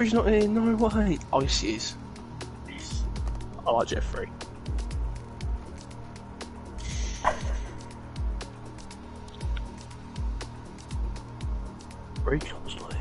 Jeffrey's not here, no way. Oh, yes, he is. I like Jeffrey. Recon's not here.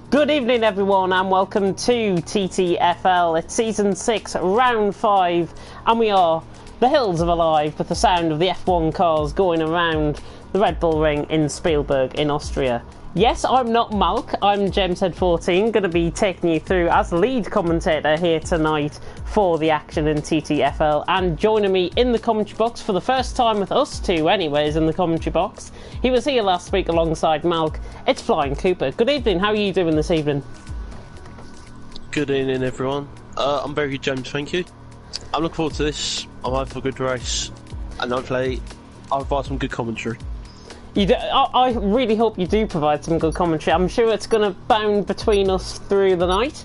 Good evening everyone and welcome to TTFL. It's Season 6, Round 5, and we are the hills of alive with the sound of the F1 cars going around the Red Bull Ring in Spielberg in Austria. Yes, I'm not Malk, I'm JamesHead14, going to be taking you through as lead commentator here tonight for the action in TTFL, and joining me in the commentary box for the first time with us two anyways in the commentary box. He was here last week alongside Malk. It's Flying Cooper. Good evening, how are you doing this evening? Good evening everyone. I'm very good, James, thank you. I'm looking forward to this. I'm hoping for a good race, and hopefully I'll provide some good commentary. I really hope you do provide some good commentary. I'm sure it's going to bound between us through the night.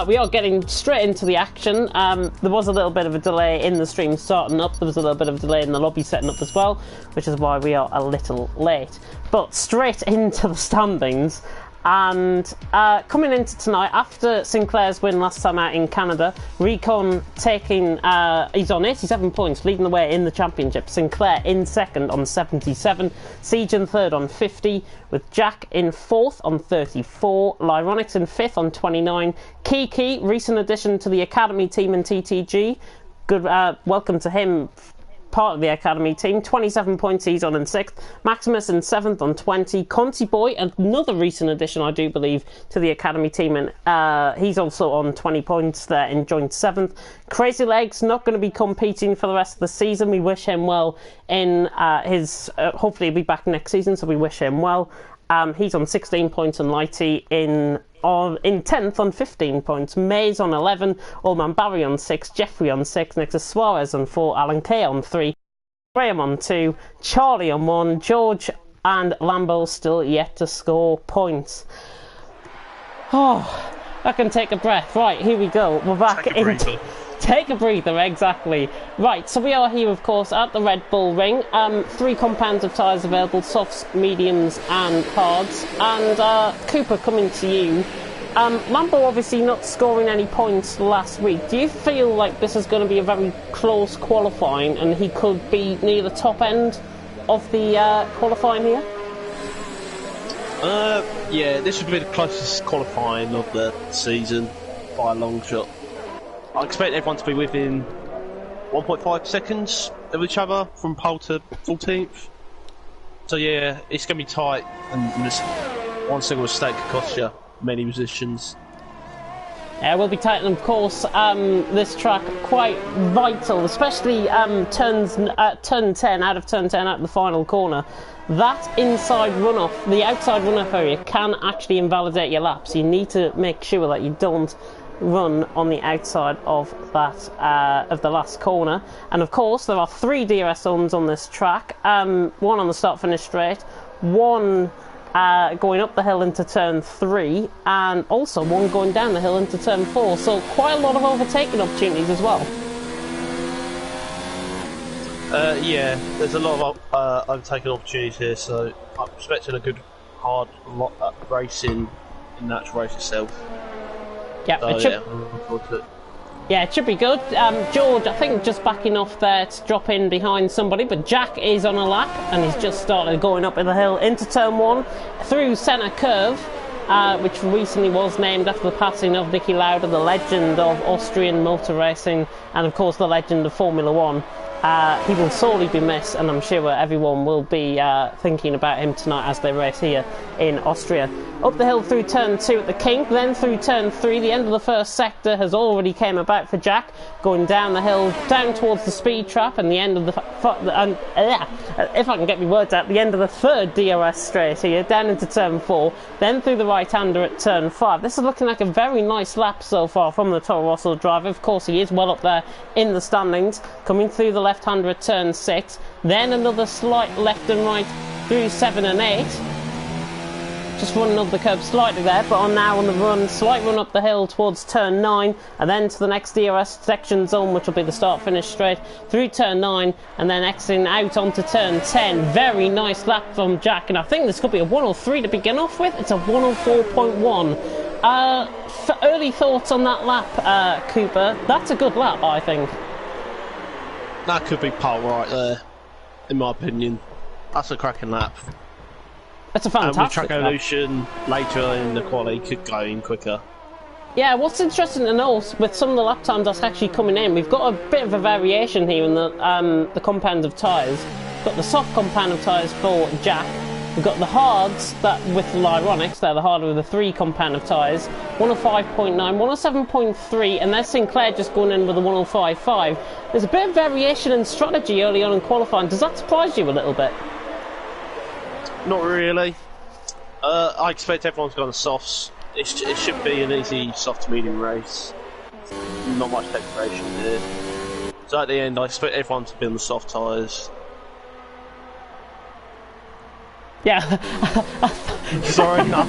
We are getting straight into the action. There was a little bit of a delay in the stream starting up. There was a little bit of a delay in the lobby setting up as well, which is why we are a little late. But straight into the standings. And coming into tonight, after Sinclair's win last time out in Canada, Recon taking, he's on 87 points, leading the way in the championship. Sinclair in second on 77, Siege in third on 50, with Jack in fourth on 34, Lyronix in fifth on 29, Kiki, recent addition to the academy team in TTG, good, welcome to him. Part of the academy team, 27 points he's on in 6th, Maximus in 7th on 20, Conti Boy, another recent addition I do believe to the academy team, and he's also on 20 points there in joint 7th. Crazy Legs not going to be competing for the rest of the season. We wish him well in his, hopefully he'll be back next season, so we wish him well. He's on 16 points and Lighty in 10th on 15 points. Mays on 11, Oldman Barry on 6, Jeffrey on 6, next to Suarez on 4, Alan Kay on 3, Graham on 2, Charlie on 1, George and Lambo still yet to score points. Oh, I can take a breath. Right, here we go. We're back into... Take a breather, exactly. Right, so we are here, of course, at the Red Bull Ring. 3 compounds of tyres available, softs, mediums and hards. And Cooper, coming to you. Lambo obviously not scoring any points last week. Do you feel like this is going to be a very close qualifying and he could be near the top end of the qualifying here? Yeah, this would be the closest qualifying of the season by a long shot. I expect everyone to be within 1.5 seconds of each other from pole to 14th. So yeah, it's going to be tight, and just one single mistake could cost you many positions. Yeah, it will be tight, and of course, this track quite vital, especially turn 10 out of turn 10 out of the final corner. That inside runoff, the outside runoff area, can actually invalidate your laps. You need to make sure that you don't run on the outside of that of the last corner. And of course there are 3 DRS zones on this track, one on the start finish straight, one going up the hill into turn 3, and also one going down the hill into turn 4, so quite a lot of overtaking opportunities as well. Yeah, there's a lot of overtaking opportunities here, so I'm expecting a good hard racing in the actual race itself. Yeah, so, it should, yeah, I'm looking forward to it. Yeah, it should be good. George, I think, just backing off there to drop in behind somebody, but Jack is on a lap and he's just started going up the hill into turn 1 through centre curve, which recently was named after the passing of Niki Lauda, the legend of Austrian motor racing and of course the legend of Formula 1. He will sorely be missed, and I'm sure everyone will be thinking about him tonight as they race here in Austria. Up the hill through turn 2 at the Kink, then through turn 3. The end of the first sector has already came about for Jack, going down the hill, down towards the speed trap, and the end of the if I can get my words out, the end of the 3rd DRS straight here, down into turn 4, then through the right-hander at turn 5. This is looking like a very nice lap so far from the Toro Rosso driver. Of course, he is well up there in the standings, coming through the left-hander at turn 6, then another slight left and right through 7 and 8. just running up the curb slightly there, but are now on the run, slight run up the hill towards turn 9, and then to the next DRS section zone, which will be the start-finish straight through turn 9, and then exiting out onto turn 10. Very nice lap from Jack, and I think this could be a 103 to begin off with. It's a 104.1. For early thoughts on that lap, Cooper, that's a good lap, I think. That could be pole right there, in my opinion. That's a cracking lap. It's a fantastic with track evolution later in the quali could go in quicker. Yeah, what's interesting to note with some of the lap times that's actually coming in, we've got a bit of a variation here in the compound of tyres. We've got the soft compound of tyres for Jack. We've got the hards that with the Lyronics, they're the harder with the 3 compound of tyres. 105.9, 107.3, and there's Sinclair just going in with a 105.5. There's a bit of variation in strategy early on in qualifying. Does that surprise you a little bit? Not really. I expect everyone's got the softs. It should be an easy soft to medium race. Not much declaration here. So at the end, I expect everyone to be on the soft tyres. Yeah. Sorry, no.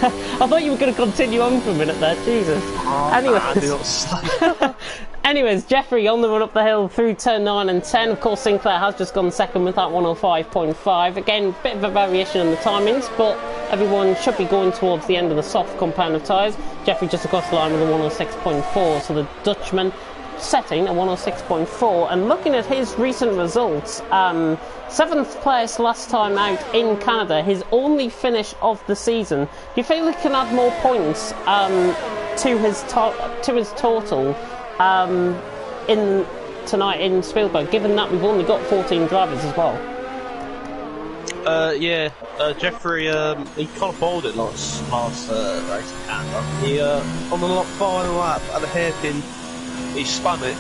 I thought you were going to continue on for a minute there, Jesus. Anyways, Jeffrey on the run up the hill through turn 9 and 10. Of course, Sinclair has just gone second with that 105.5. Again, bit of a variation in the timings, but everyone should be going towards the end of the soft compound of tyres. Jeffrey just across the line with a 106.4, so the Dutchman setting a 106.4. And looking at his recent results, 7th place last time out in Canada, his only finish of the season. Do you feel he can add more points to his total in tonight in Spielberg, given that we've only got 14 drivers as well? Jeffrey, he qualified it last race in Canada. He on the final lap at the hairpin, he spun it,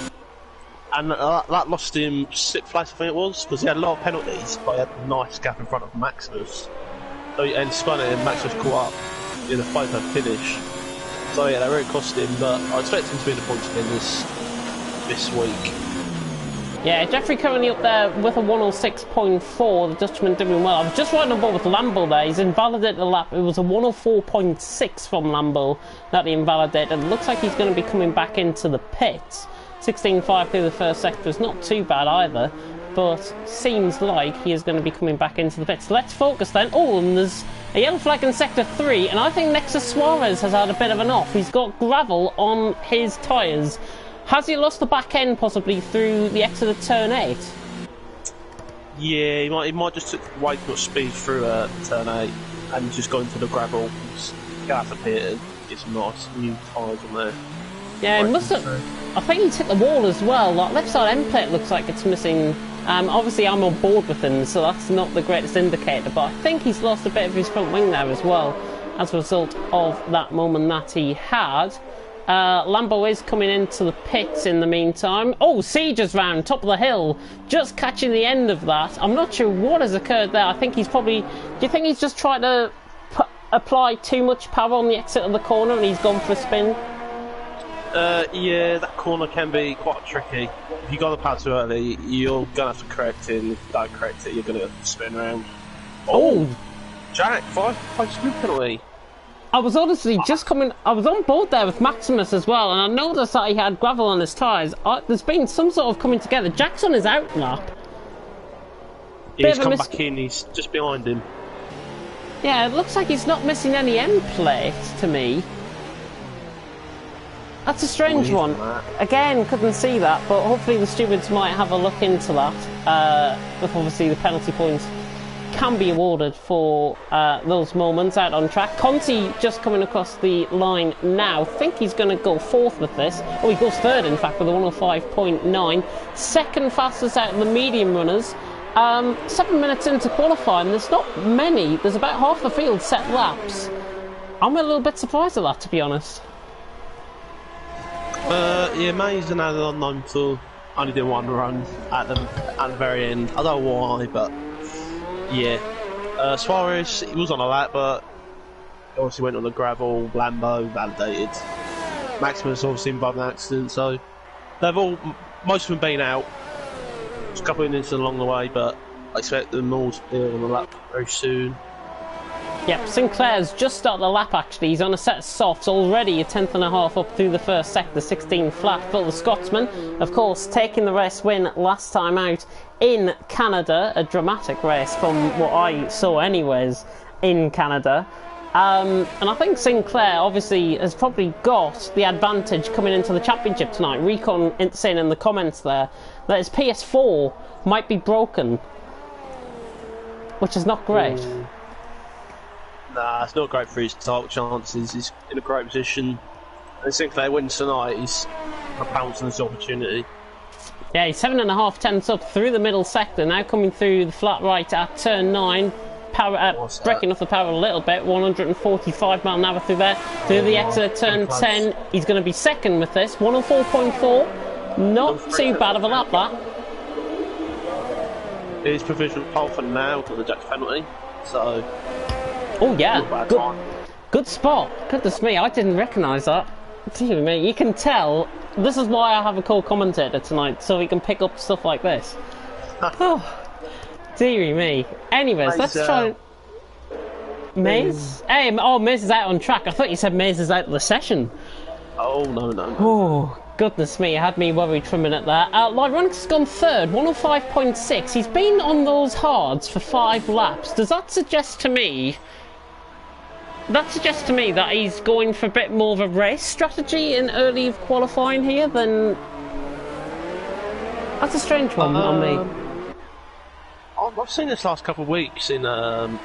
and that lost him 6th place, I think it was, because he had a lot of penalties, but he had a nice gap in front of Maximus. So he spun it, and Maximus caught up in a photo finish. So yeah, that really cost him, but I expect him to be the points again this week. Yeah, Jeffrey currently up there with a 106.4, the Dutchman doing well. I was just right on board with Lambo there, he's invalidated the lap. It was a 104.6 from Lambo that he invalidated. It looks like he's going to be coming back into the pits. 16.5 through the first sector is not too bad either, but seems like he is going to be coming back into the pits. Let's focus then. Oh, and there's a yellow flag in sector 3, and I think Nexus Suarez has had a bit of an off. He's got gravel on his tyres. Has he lost the back end possibly through the exit of turn 8? Yeah, he might just took way too much speed through turn 8 and just got into the gravel. He's going to have to pit and get some nice new tyres on there. Yeah, he must have. I think he's hit the wall as well. Like, left side end plate looks like it's missing. Obviously, I'm on board with him, so that's not the greatest indicator. But I think he's lost a bit of his front wing there as well, as a result of that moment that he had. Lambo is coming into the pits in the meantime. Oh, Siege is round, top of the hill, just catching the end of that. I'm not sure what has occurred there. I think he's probably... Do you think he's just tried to apply too much power on the exit of the corner and he's gone for a spin? Yeah, that corner can be quite tricky. If you got the power too early, you're going to have to correct it, and if you don't correct it, you're going to spin around. Oh! Jack, 5 speed penalty. I was honestly just coming... I was on board there with Maximus as well, and I noticed that he had gravel on his tyres. There's been some sort of coming together. Jack's on his out lap. Yeah, he's come back in, he's just behind him. Yeah, it looks like he's not missing any end plates to me. That's a strange one. Again, couldn't see that, but hopefully the stewards might have a look into that. With obviously the penalty points can be awarded for those moments out on track. Conti just coming across the line now. I think he's going to go 4th with this. Oh, he goes 3rd, in fact, with a 105.9. Second fastest out of the medium runners. 7 minutes into qualifying, there's not many. There's about half the field set laps. I'm a little bit surprised at that, to be honest. Yeah, Mays and Alan known to only do one run at the very end. I don't know why, but yeah. Suarez, he was on a lap, but he obviously went on the gravel. Lambo validated. Maximus obviously involved in an accident, so they've all, most of them been out. There's a couple of incidents along the way, but I expect them all to be on the lap very soon. Yep, Sinclair's just started the lap actually. He's on a set of softs already, a 10th and a half up through the first sector, 16 flat. But the Scotsman, of course, taking the race win last time out in Canada. A dramatic race from what I saw anyways in Canada. And I think Sinclair obviously has probably got the advantage coming into the championship tonight. Recon saying in the comments there that his PS4 might be broken, which is not great. Nah, it's not great for his title chances. He's in a great position. And Sinclair wins tonight, he's a pounce on his opportunity. Yeah, he's 7.5 tenths up through the middle sector, now coming through the flat right at turn 9. Power, breaking off the power a little bit, 145 mile an hour through there. Through the exit at turn 10, he's going to be second with this, 104.4. Not too bad of a lap, that. His provisional pole for now got the Jack's penalty, so... Oh yeah, good spot. Goodness me, I didn't recognise that. Dear me, you can tell. This is why I have a co-commentator tonight, so we can pick up stuff like this. Oh, dearie me. Anyways, let's try... Maze? Hey, oh, Maze is out on track. I thought you said Maze is out of the session. Oh, no. Oh, goodness me, you had me worried for a minute there. Lyronic's has gone third, 105.6. He's been on those hards for 5 laps. Does that suggest to me... that he's going for a bit more of a race strategy in early qualifying here than... That's a strange one on me. I've seen this last couple of weeks in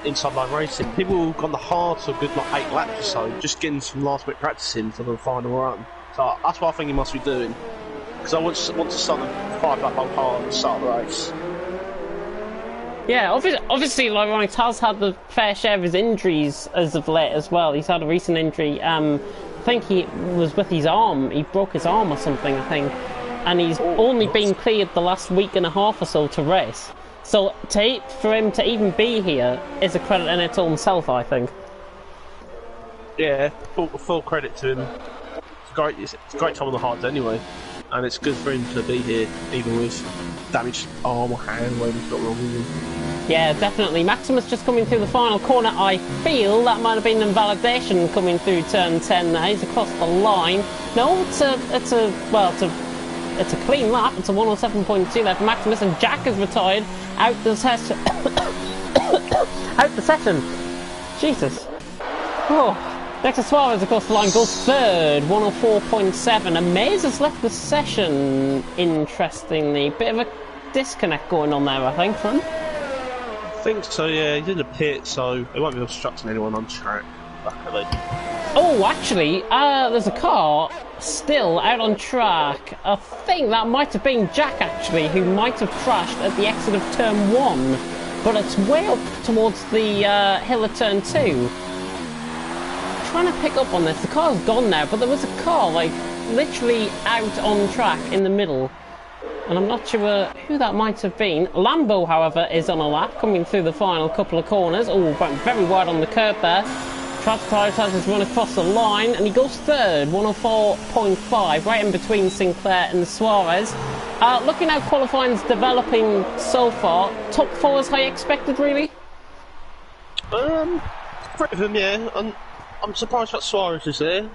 Inside Line Racing. People have gone the hard for a good 8 laps or so, just getting some last bit practicing for the final run. So that's what I think he must be doing. Because I want to start the 5 lap on hard and start the race. Yeah, obviously Lyronics has had the fair share of his injuries as of late as well. He's had a recent injury. I think he was with his arm. He broke his arm or something, I think. And he's only been cleared the last week and a half or so to race. So for him to even be here is a credit in its own self, I think. Yeah, full credit to him. It's a great time on the hards anyway. And it's good for him to be here, even with damaged arm or hand, whatever he's got wrong with him. Yeah, definitely. Maximus just coming through the final corner. I feel that might have been invalidation coming through turn 10 there. He's across the line. No, it's a clean lap. It's a 107.2 there for Maximus, and Jack has retired out the session. Out the session. Jesus. Oh. Next to Suarez across the line, goes third, 104.7. And Mays has left the session, interestingly. Bit of a disconnect going on there, I think, for him. I think so, yeah. He's in the pit, so it won't be obstructing anyone on track, luckily. Oh, actually, there's a car still out on track. I think that might have been Jack, actually, who might have crashed at the exit of turn 1. But it's way up towards the hill of turn 2. Trying to pick up on this. The car's gone now, but there was a car like literally out on track in the middle, and I'm not sure who that might have been. Lambo, however, is on a lap coming through the final couple of corners. Oh, went very wide on the curb there. Tries to prioritise his run across the line, and he goes third, 104.5, right in between Sinclair and Suarez. Looking how qualifying's developing so far, top 4 as high expected, really? Pretty of him, yeah. I'm surprised that Suarez is there.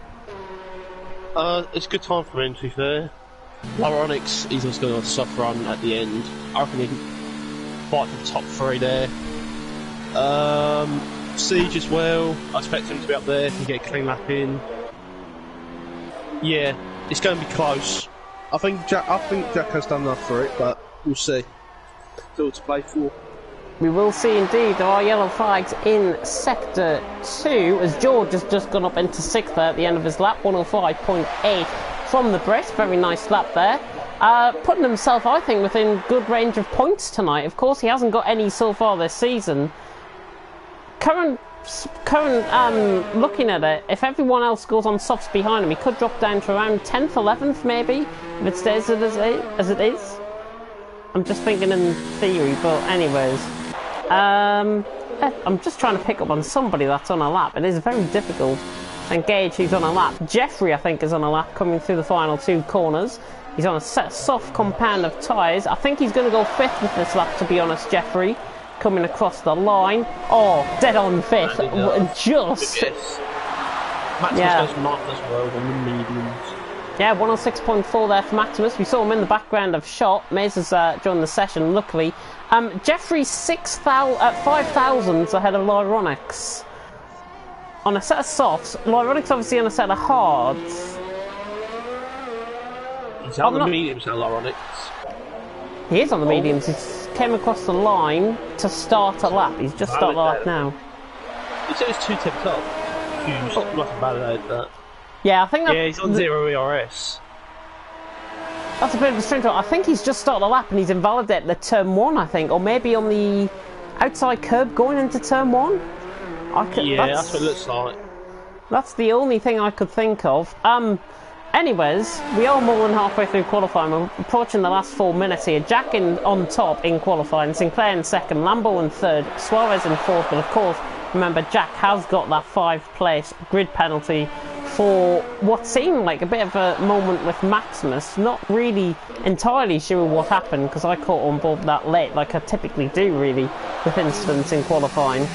It's a good time for him, to be fair. Ironics, he's just going to have a soft run at the end. I reckon he can fight for the top 3 there. Siege as well. I expect him to be up there if he can get a clean lap in. Yeah, it's going to be close. I think Jack has done enough for it, but we'll see. Still to play for. We will see indeed. There are yellow flags in Sector 2 as George has just gone up into 6th there at the end of his lap, 105.8 from the Brit. Very nice lap there. Putting himself, I think, within good range of points tonight. Of course, he hasn't got any so far this season. Current looking at it, if everyone else goes on softs behind him, he could drop down to around 10th, 11th maybe, if it stays as it is. I'm just thinking in theory, but anyways. I'm just trying to pick up on somebody that's on a lap. It is very difficult to engage who's on a lap. Jeffrey, I think, is on a lap coming through the final 2 corners. He's on a soft compound of tyres. I think he's going to go 5th with this lap, to be honest, Jeffrey. coming across the line. Oh, dead on fifth. Just... Maximus goes ninth as well on the mediums. Yeah, 106.4 there for Maximus. We saw him in the background of shot. Mays has joined the session, luckily. Jeffrey's 5,000s ahead of Lyronics. On a set of softs, Lyronics obviously on a set of hards. He's on the mediums now, Lyronics. He is on the mediums. He came across the line to start a lap. He's just started the lap now. He said it's 2 tips up. Huge. You must have validated that. Yeah, I think that... Yeah, he's on 0 ERS. That's a bit of a strange one. I think he's just started a lap and he's invalidated the turn 1, I think. Or maybe on the outside curb going into turn 1. That's what it looks like. That's the only thing I could think of. Anyways, we are more than halfway through qualifying. We're approaching the last 4 minutes here. Jack on top in qualifying, Sinclair in second, Lambo in third, Suarez in fourth. But of course, remember, Jack has got that 5th place grid penalty for what seemed like a bit of a moment with Maximus. Not really entirely sure what happened, because I caught on board that late, like I typically do, really, with incidents in qualifying.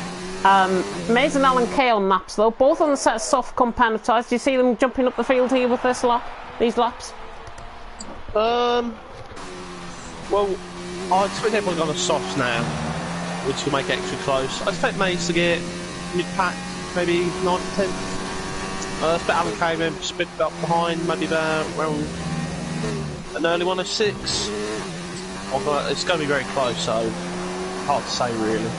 Mays and Alan Kay on laps though, both on the set of soft compound of tyres. Do you see them jumping up the field here with these laps? Well, I expect everyone's on the softs now, which will make it extra close. I expect Mays to get mid-pack, maybe 9th, 10th. I expect Alan Kay maybe just a bit up behind, maybe about around an early 106. It's going to be very close, so hard to say really.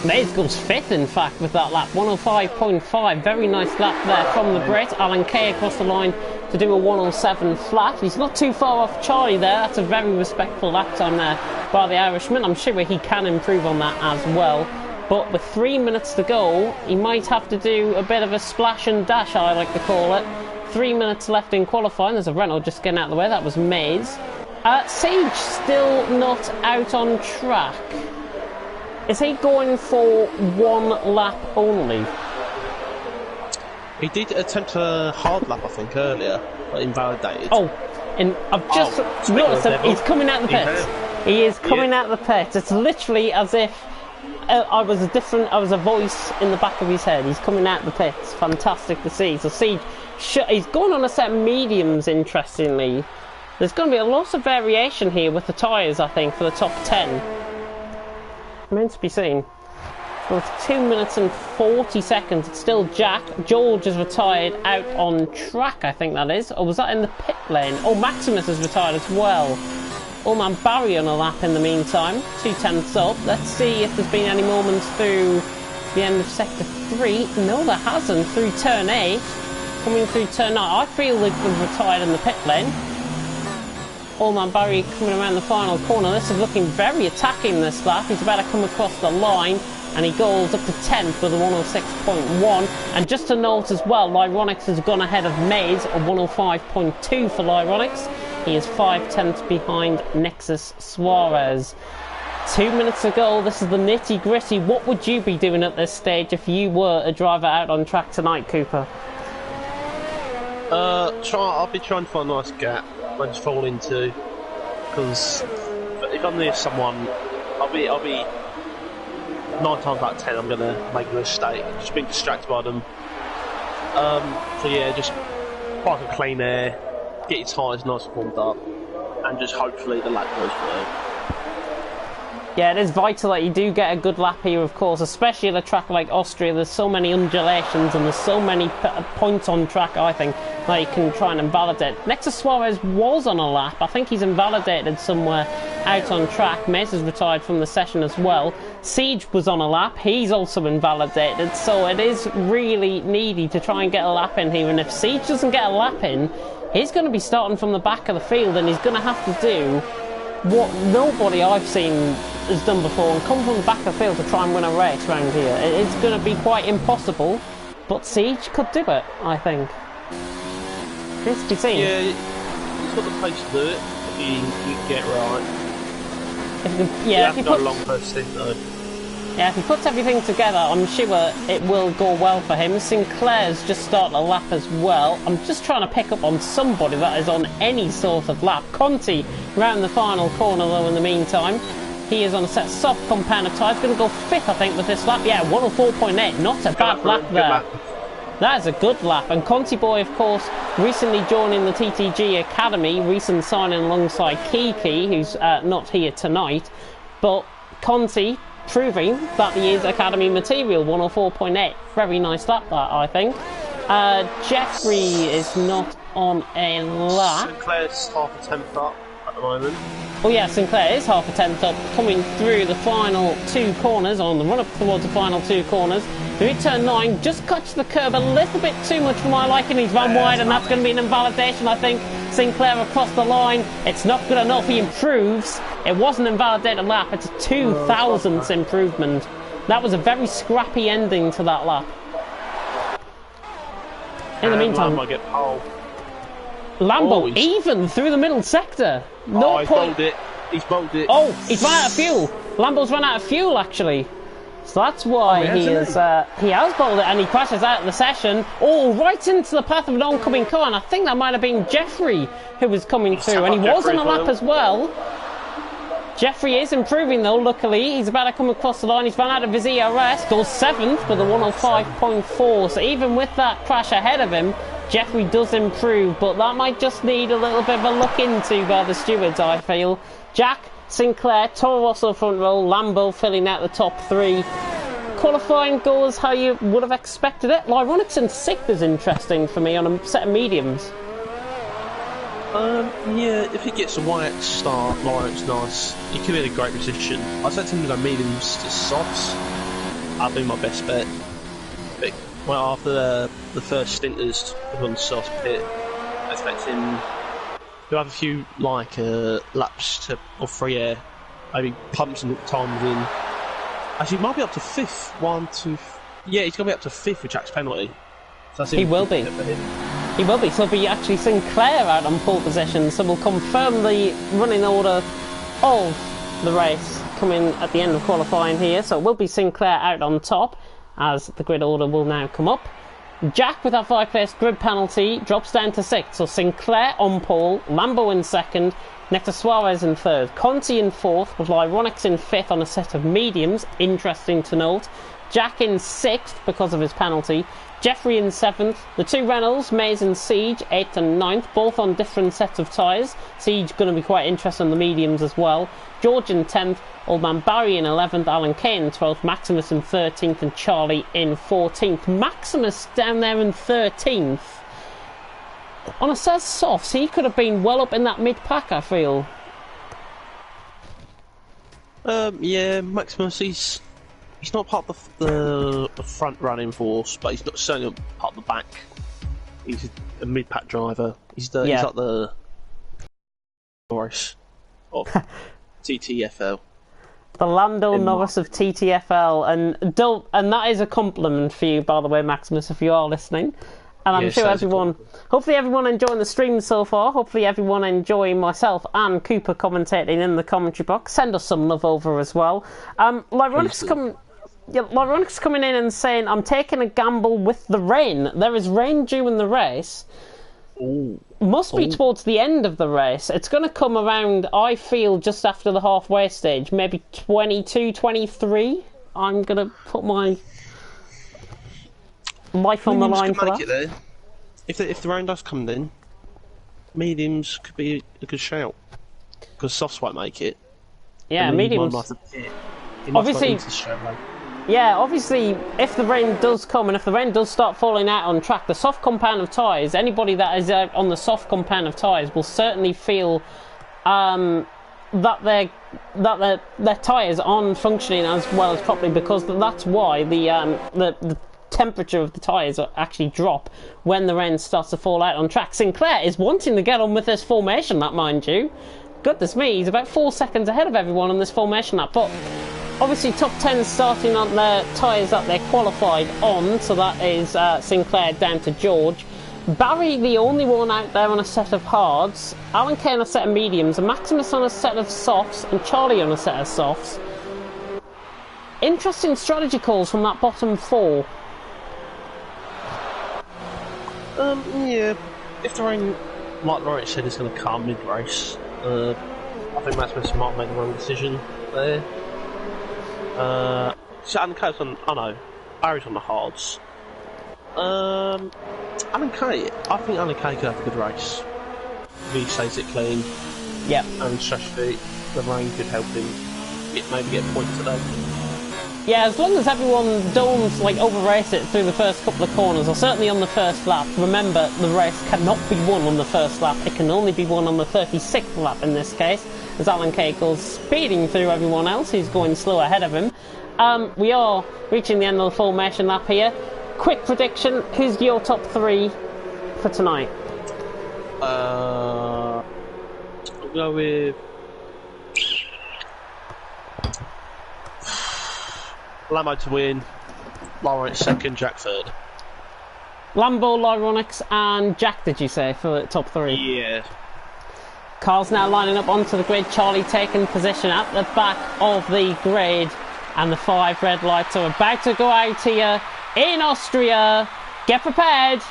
Mays goes 5th, in fact, with that lap. 105.5. Very nice lap there from the Brit. Alan Kay across the line to do a 107 flat. He's not too far off Charlie there. That's a very respectful lap time there by the Irishman. I'm sure he can improve on that as well. But with 3 minutes to go, he might have to do a bit of a splash and dash, I like to call it. 3 minutes left in qualifying. There's a Renault just getting out of the way. That was Mays. Sage still not out on track. Is he going for 1 lap only? He did attempt a hard lap, I think, earlier, but invalidated. Oh, and I've just noticed that he's coming out the pits. He is coming out the pits. It's literally as if I was a voice in the back of his head. He's coming out the pits. Fantastic to see. So Siege, he's going on a set of mediums, interestingly. There's going to be a lot of variation here with the tyres, I think, for the top 10. Meant to be seen. With 2 minutes and 40 seconds, it's still Jack. George is retired out on track, I think that is. Or was that in the pit lane? Oh, Maximus is retired as well. Old man Barry on a lap in the meantime. 2 tenths up. Let's see if there's been any moments through the end of sector 3. No, there hasn't. Through turn 8. Coming through turn 9. I feel they've retired in the pit lane. Old man Barry coming around the final corner. This is looking very attacking this lap. He's about to come across the line and he goes up to 10th with a 106.1. And just to note as well, Lyronics has gone ahead of Mays, a 105.2 for Lyronics. He is 5 tenths behind Nexus Suarez. 2 minutes to go. This is the nitty gritty. What would you be doing at this stage if you were a driver out on track tonight, Cooper? I'll be trying to find a nice gap I just fall into, because if I'm near someone, I'll be 9 times out of 10 I'm gonna make a mistake, just being distracted by them. So yeah, just park a clean air, get your tyres nice and warmed up, and just hopefully the lap goes well. Yeah, it is vital that you do get a good lap here, of course, especially at a track like Austria. There's so many undulations and there's so many points on track, I think, that you can try and invalidate. Nexus Suarez was on a lap. I think he's invalidated somewhere out on track. Mace is retired from the session as well. Siege was on a lap. He's also invalidated. So it is really needy to try and get a lap in here. And if Siege doesn't get a lap in, he's going to be starting from the back of the field and he's going to have to do what nobody I've seen has done before and come from the back of the field to try and win a race around here. It's going to be quite impossible, but Siege could do it, I think. It's to be seen. Yeah, he's got the pace to do it if you get right. If he got a long first stint though. Yeah, if he puts everything together, I'm sure it will go well for him. Sinclair's just started a lap as well. I'm just trying to pick up on somebody that is on any sort of lap. Conti round the final corner though in the meantime. He is on a set of soft compound of tyres. Going to go 5th, I think, with this lap. Yeah, 104.8. Not a bad lap there. That is a good lap. And Conti Boy, of course, recently joining the TTG Academy, recent signing alongside Kiki, who's not here tonight. But Conti proving that he is Academy material, 104.8. Very nice lap, that, I think. Jeffrey is not on a lap. Sinclair's half a tenth up at the moment. Oh yeah, Sinclair is half a tenth up, coming through the final 2 corners, on the run up towards the final 2 corners. Through turn 9, just cuts the curb a little bit too much for my liking. He's run wide, and that's going to be an invalidation, I think. Sinclair across the line. It's not good enough. He improves. It wasn't an invalidated lap. It's a 2,000th improvement. That was a very scrappy ending to that lap. In the meantime, Lambo get pole. Lambo even through the middle sector. No he's point. bowled it. He's bowled it. Oh, he's run out of fuel. Lambo's run out of fuel, actually. So that's why he has bowled it, and he crashes out of the session. Oh, right into the path of an oncoming car, and I think that might have been Jeffrey who was coming through, and he was on a lap as well. Jeffrey is improving though, luckily. He's about to come across the line. He's run out of his ERS, goes 7th with a 105.4. So even with that crash ahead of him, Jeffrey does improve, but that might just need a little bit of a look into by the stewards, I feel. Jack, Sinclair, Toro Rosso front row, Lambo filling out the top 3. Qualifying goes how you would have expected it. Lyronix in 6th is interesting for me on a set of mediums. Yeah, if he gets a YX start, Lyronix nice. He could be in a great position. I expect him to go mediums to softs. That'd be my best bet. But, well, after the first stinters on the soft pit, I expect him to have a few laps of free air, maybe pump some times in. Actually, he might be up to 5th. 1, 2. Yeah, he's going to be up to 5th with Jack's penalty. So he will be. He will be. So it'll be actually Sinclair out on pole position. So we'll confirm the running order of the race coming at the end of qualifying here. So it will be Sinclair out on top, as the grid order will now come up. Jack, with that 5-place grid penalty, drops down to 6th. So Sinclair on pole, Lambo in 2nd, next to Suarez in 3rd. Conti in 4th, with Lyronix in 5th on a set of mediums. Interesting to note. Jack in 6th because of his penalty. Jeffrey in 7th. The 2 Reynolds, Mays and Siege, 8th and 9th, both on different sets of tyres. Siege going to be quite interested in the mediums as well. George in 10th, Old Man Barry in 11th, Alan Kay in 12th, Maximus in 13th, and Charlie in 14th. Maximus down there in 13th. On a set of softs, he could have been well up in that mid-pack, I feel. Yeah, Maximus, he's not part of the front running force, but he's not certainly not part of the back. He's a mid-pack driver. He's like the Norris of TTFL. The Lando Norris of TTFL, and that is a compliment for you, by the way, Maximus, if you are listening. And I'm sure hopefully everyone enjoying the stream so far, hopefully everyone enjoying myself and Cooper commentating in the commentary box. Send us some love over as well. Lyronix coming in and saying, I'm taking a gamble with the rain. There is rain due in the race. Ooh. Must be towards the end of the race. It's going to come around, I feel, just after the halfway stage, maybe 22, 23. I'm going to put my life on the line for that. It if the rain does come in, mediums could be a good shout. Because softs won't make it. Yeah, mediums. Obviously, if the rain does come and if the rain does start falling out on track, the soft compound of tyres, anybody that is out on the soft compound of tyres will certainly feel that their tyres aren't functioning as well as properly, because that's why the temperature of the tyres actually drop when the rain starts to fall out on track. Sinclair is wanting to get on with this formation lap, mind you. Goodness me, he's about 4 seconds ahead of everyone on this formation lap, but obviously top 10 starting on their tyres that they're qualified on, so that is Sinclair down to George. Barry, the only one out there on a set of hards, Alan Kay on a set of mediums, Maximus on a set of softs, and Charlie on a set of softs. Interesting strategy calls from that bottom 4. Yeah, if the rain, like Lawrence said, is going to come mid-race, I think Maximus might have made the wrong decision there. Alan Kay's on. Oh no, Barry's on the hards. Alan Kay. I think Alan Kay could have a good race. If he stays it clean. Yep. And strategy, the rain could help him maybe get points today. Yeah, as long as everyone don't like over-race it through the first couple of corners, or certainly on the first lap. Remember, the race cannot be won on the first lap. It can only be won on the 36th lap in this case, as Alan Kay goes speeding through everyone else who's going slow ahead of him. We are reaching the end of the formation lap here. Quick prediction, who's your top 3 for tonight? I'll go with Lambo to win, Lawrence second, Jack third. Lambo, Lyronics and Jack, did you say, for the top 3? Yeah. Carl's now lining up onto the grid. Charlie taking position at the back of the grid. And the 5 red lights are about to go out here in Austria. Get prepared.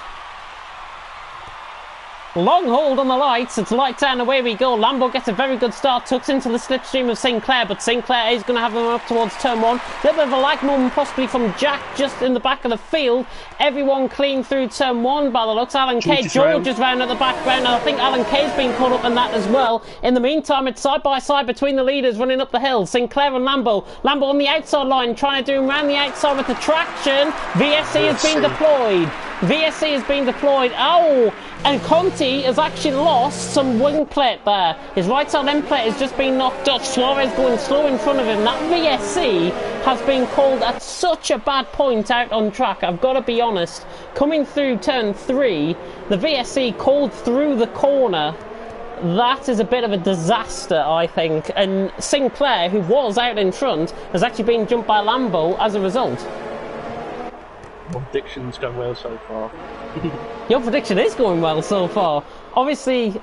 Long hold on the lights, it's lights out and away we go. Lambo gets a very good start, tucks into the slipstream of Sinclair, but Sinclair is going to have him up towards turn 1. A little bit of a lag moment possibly from Jack just in the back of the field. Everyone clean through turn 1 by the looks. Alan Kay, George is round at the background, and I think Alan Kay's been caught up in that as well. In the meantime, it's side by side between the leaders running up the hill. Sinclair and Lambo. Lambo on the outside line, trying to do him round the outside with the traction. VSC has been deployed. VSC has been deployed. Oh! And Conti has actually lost some wing plate there. His right side end plate has just been knocked off. Suarez going slow in front of him. That VSC has been called at such a bad point out on track. I've got to be honest. Coming through turn 3, the VSC called through the corner. That is a bit of a disaster, I think. And Sinclair, who was out in front, has actually been jumped by Lambo as a result. My prediction's going well so far. Your prediction is going well so far. Obviously,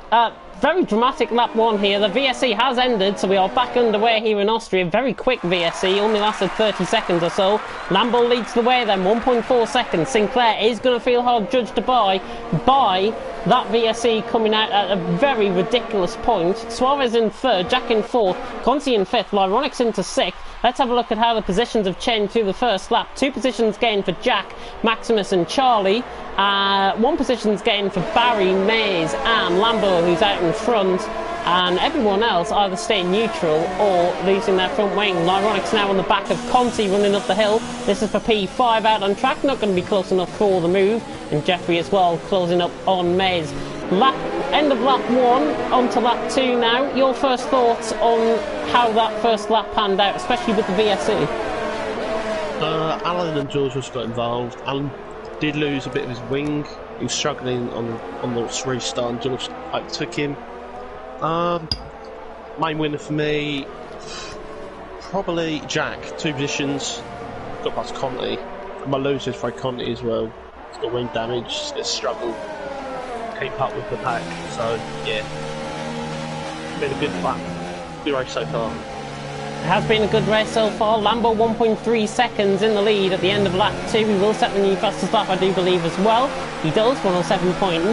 very dramatic lap 1 here. The VSC has ended, so we are back underway here in Austria. Very quick VSC, only lasted 30 seconds or so. Lambo leads the way then, 1.4 seconds. Sinclair is going to feel hard judged by that VSC coming out at a very ridiculous point. Suarez in 3rd, Jack in 4th, Conti in 5th, Lyronics into 6th. Let's have a look at how the positions have changed through the first lap. 2 positions gained for Jack, Maximus and Charlie. 1 position's gained for Barry, Mays and Lambo, who's out in front. And everyone else either staying neutral or losing their front wing. Lyronics now on the back of Conti running up the hill. This is for P5 out on track, not going to be close enough for the move. And Jeffrey as well closing up on Mays. End of lap 1, on to lap 2 now. Your first thoughts on how that first lap panned out, especially with the VSC? Alan and George also got involved. Alan did lose a bit of his wing. He was struggling on the restart and George overtook him. Main winner for me, probably Jack. 2 positions, got past Conti. My loser is for Conti as well. He's got wing damage, it's struggled. Keep up with the pack, so yeah, been a good race so far. It has been a good race so far. Lambo 1.3 seconds in the lead at the end of lap 2. He will set the new fastest lap, I do believe, as well. He does, 107.9,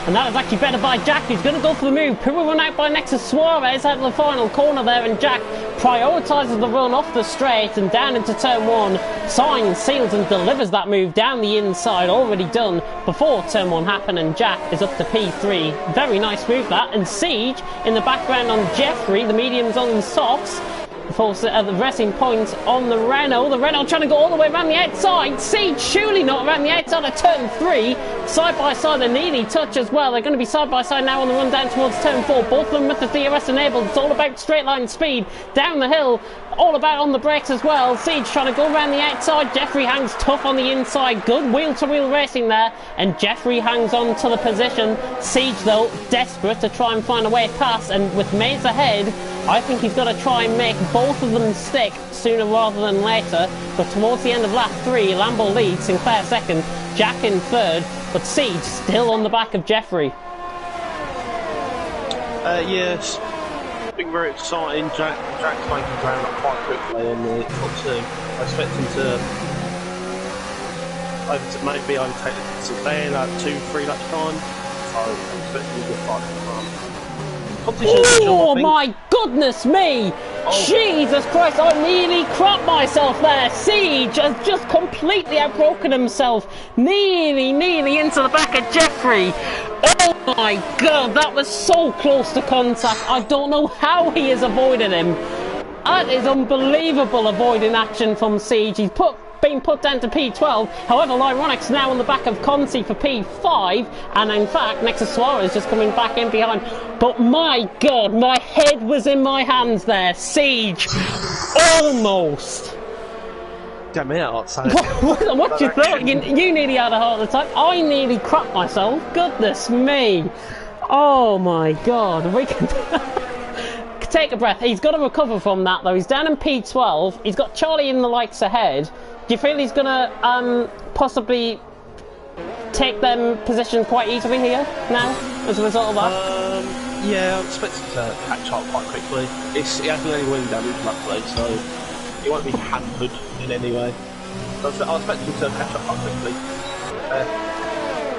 and that is actually better by Jack, who's going to go for the move. Puma run out by next to Suarez out of the final corner there, and Jack prioritises the run off the straight and down into turn 1. Signs, seals and delivers that move down the inside, already done before turn 1 happened, and Jack is up to P3. Very nice move that, and Siege in the background on Jeffrey, the mediums on the softs. The racing points on the Renault. The Renault trying to go all the way around the outside. Siege surely not around the outside of turn 3. Side by side, a nearly touch as well. They're going to be side by side now on the run down towards turn 4. Both of them with the DRS enabled. It's all about straight line speed down the hill. All about on the brakes as well. Siege trying to go around the outside. Jeffrey hangs tough on the inside. Good wheel-to-wheel racing there. And Jeffrey hangs on to the position. Siege, though, desperate to try and find a way past. And with Mays ahead, I think he's got to try and make both of them stick sooner rather than later. But towards the end of lap 3, Lambo leads, Sinclair second, Jack in 3rd. But Siege still on the back of Jeffrey. Yes. Been very exciting. Jack's making ground up quite quickly on the top 2. I expect him to maybe overtake Sinclair in like 2-3 laps time. So I'm expecting a good fight from Oh my goodness me! Oh. Jesus Christ, I nearly crapped myself there. Siege has just completely outbroken himself. Nearly into the back of Jeffrey. Oh my god, that was so close to contact. I don't know how he has avoided him. That is unbelievable avoiding action from Siege. He's been put down to P12. However, Lyronix now on the back of Conti for P5, and in fact Nexus Suarez just coming back in behind. But my god, my head was in my hands there. Siege almost. Get me out, what you thought? You nearly had a heart attack. I nearly crapped myself. Goodness me. Oh my god. We can take a breath. He's got to recover from that though. He's down in P12. He's got Charlie in the lights ahead. Do you feel he's going to possibly take them position quite easily here now as a result of that? Yeah, I expect him to catch up quite quickly. He hasn't any wing damage luckily, so he won't be hampered in any way. So I expect him to catch up quite quickly.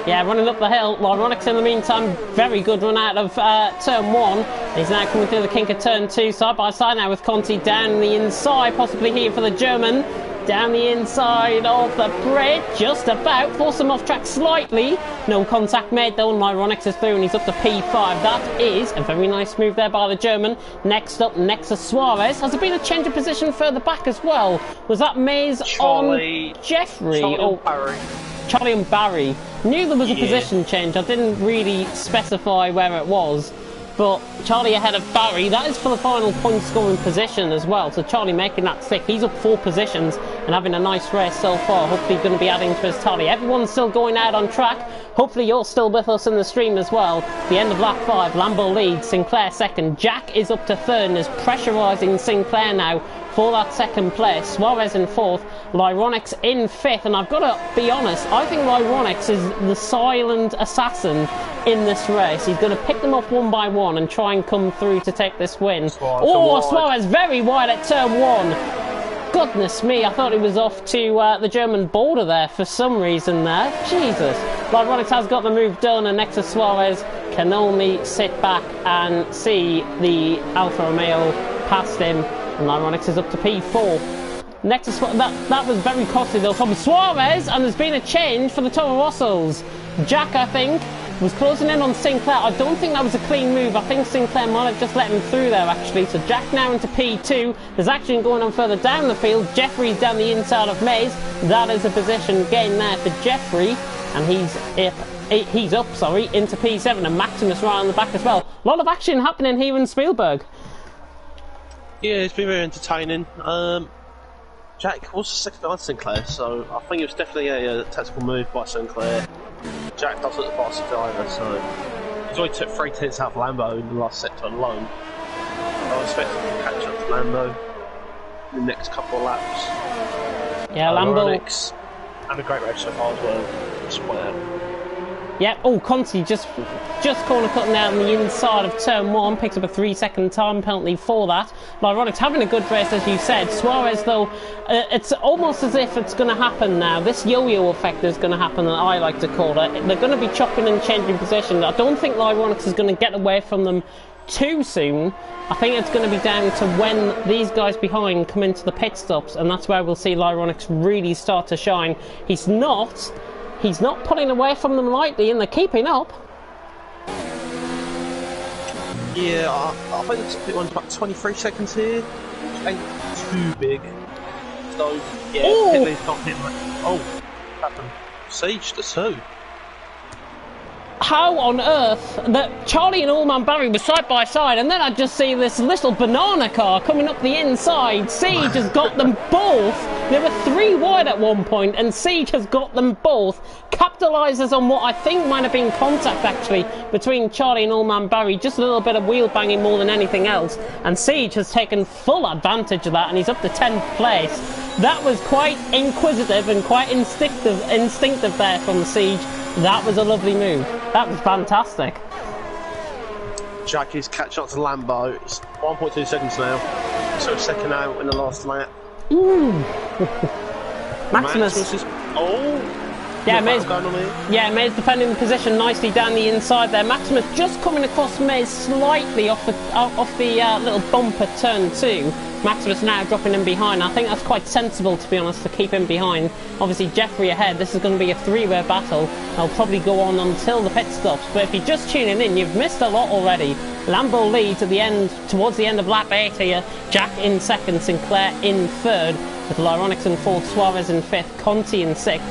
Yeah, running up the hill. Lyronix in the meantime, very good run out of turn 1. He's now coming through the kink of turn 2, side by side now with Conti down the inside, possibly here for the German. Down the inside of the bridge, just about. Force him off track slightly. No contact made though, and Lyronix is through and he's up to P5. That is a very nice move there by the German. Next up, Nexus Suarez. Has there been a change of position further back as well? Was that Maze on Jeffrey? Charlie and Barry. Knew there was a position change. I didn't really specify where it was. But Charlie ahead of Barry. That is for the final point scoring position as well. So Charlie making that 6. He's up 4 positions and having a nice race so far. Hopefully going to be adding to his tally. Everyone's still going out on track. Hopefully you're still with us in the stream as well. The end of lap 5. Lambo leads. Sinclair second. Jack is up to 3rd and is pressurising Sinclair now for that 2nd place. Suarez in 4th. Lyronix in 5th. And I've got to be honest, I think Lyronix is the silent assassin in this race. He's going to pick them up one by one and try and come through to take this win. Suarez very wide at turn 1. Goodness me, I thought he was off to the German border there for some reason there. Jesus. Lyronix has got the move done and Nexus Suarez can only sit back and see the Alfa Romeo past him. And Lyronix is up to P4. Nexus, that was very costly though from Suarez, and there's been a change for the Toro Rossos. Jack, I think, was closing in on Sinclair. I don't think that was a clean move. I think Sinclair might have just let him through there actually. So Jack now into P2. There's action going on further down the field. Jeffrey's down the inside of Maze. That is a position gain there for Jeffrey, and he's up into P7, and Maximus right on the back as well. A lot of action happening here in Spielberg. Yeah, it's been very entertaining. Jack was second behind Sinclair, so I think it was definitely a tactical move by Sinclair. Jack does look the fastest driver, so he's only took 3 tenths out of Lambo in the last sector alone. I expect him to catch up to Lambo in the next couple of laps. Yeah, Lambo. And a great race so far as well. Just point out. Yeah, oh, Conti just corner cutting out on the inside of turn 1, picks up a 3-second time penalty for that. Lyronix having a good race, as you said. Suarez, though, it's almost as if it's going to happen now. This yo-yo effect is going to happen, that I like to call it. They're going to be chopping and changing positions. I don't think Lyronix is going to get away from them too soon. I think it's going to be down to when these guys behind come into the pit stops, and that's where we'll see Lyronix really start to shine. He's not pulling away from them lightly, and they're keeping up. Yeah, I think the split one's about 23 seconds here, which ain't too big. So, yeah, Pitley's not hitting much. Oh, happened. Siege to 2. How on earth that Charlie and Allman Barry were side by side, and then I just see this little banana car coming up the inside. Siege has got them both. There were 3 wide at one point, and Siege has got them both. Capitalises on what I think might have been contact actually between Charlie and Allman Barry, just a little bit of wheel banging more than anything else, and Siege has taken full advantage of that, and he's up to 10th place. That was quite inquisitive and quite instinctive there from Siege. That was a lovely move. That was fantastic. Jack is catching up to Lambo. It's 1.2 seconds now. So second out in the last lap. Ooh. Maximus. Yeah, Mays, going on here. yeah, Mays defending the position nicely down the inside there. Maximus just coming across Mays slightly off the little bump at turn 2. Maximus now dropping him behind. I think that's quite sensible, to be honest, to keep him behind. Obviously, Jeffrey ahead. This is going to be a three-way battle. They'll probably go on until the pit stops. But if you're just tuning in, you've missed a lot already. Lambo leads at the end, towards the end of lap 8 here. Jack in second, Sinclair in third, with Lyronix in fourth, Suarez in fifth, Conti in sixth,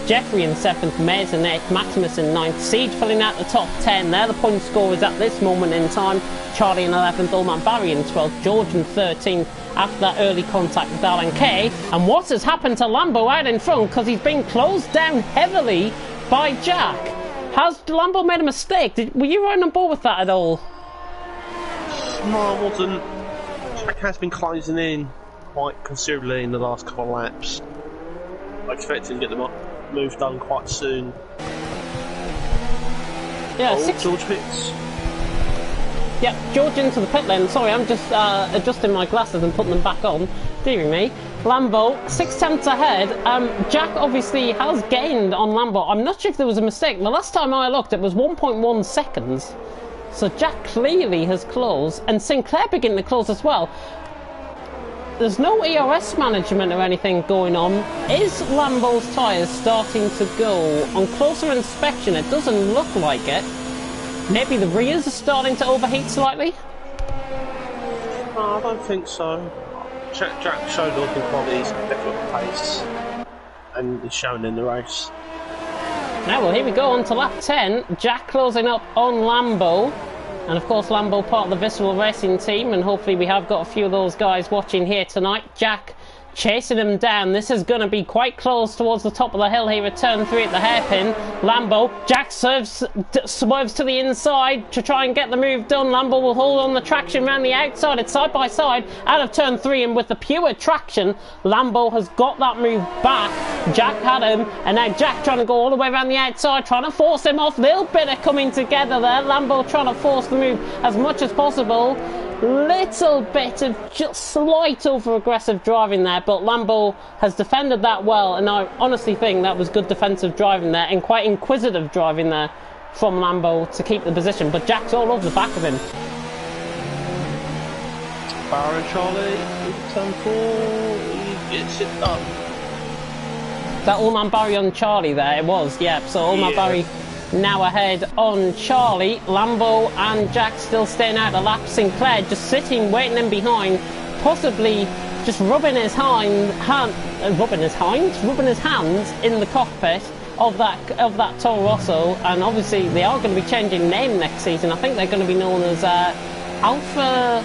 Jeffrey in 7th, Mays in 8th, Maximus in 9th, Siege filling out the top 10. They're the point scorers at this moment in time. Charlie in 11th, Ulman Barry in 12th, George in 13th after that early contact with Alan Kay. And what has happened to Lambo out in front, because he's been closed down heavily by Jack? Has Lambo made a mistake? Were you right on board with that at all? No, I wasn't. Jack has been closing in quite considerably in the last couple of laps. I expect him to get the move done quite soon. Yeah, George pits. Yeah, George into the pit lane. Sorry, I'm just adjusting my glasses and putting them back on. Dearie me. Lambo, 6/10 ahead. Jack obviously has gained on Lambo. I'm not sure if there was a mistake. The last time I looked, it was 1.1 seconds. So Jack clearly has closed, and Sinclair beginning to close as well. There's no ERS management or anything going on. Is Lambo's tyres starting to go? On closer inspection, it doesn't look like it. Maybe the rears are starting to overheat slightly? No, I don't think so. Jack showed all the qualities of different pace, and he's shown in the race. Now, well, here we go on to lap 10. Jack closing up on Lambo. And of course, Lambo part of the Visceral Racing Team, and hopefully we have got a few of those guys watching here tonight. Jack chasing him down. This is going to be quite close towards the top of the hill here at turn 3 at the hairpin. Lambo, Jack swerves to the inside to try and get the move done. Lambo will hold on the traction around the outside. It's side by side out of turn 3, and with the pure traction, Lambo has got that move back. Jack had him, and now Jack trying to go all the way around the outside, trying to force him off. Little bit of coming together there. Lambo trying to force the move as much as possible. Little bit of just slight over-aggressive driving there, but Lambo has defended that well, and I honestly think that was good defensive driving there, and quite inquisitive driving there from Lambo to keep the position, but Jack's all over the back of him. Barrow Charlie, turn 4, he gets it done. That Ulman Barry on Charlie there, it was, yeah, so Ulman Barry now ahead on Charlie. Lambo and Jack still staying out of lap. Sinclair just sitting, waiting in behind, possibly just rubbing his hands in the cockpit of that Toro Rosso. And obviously they are going to be changing name next season. I think they're going to be known as Alpha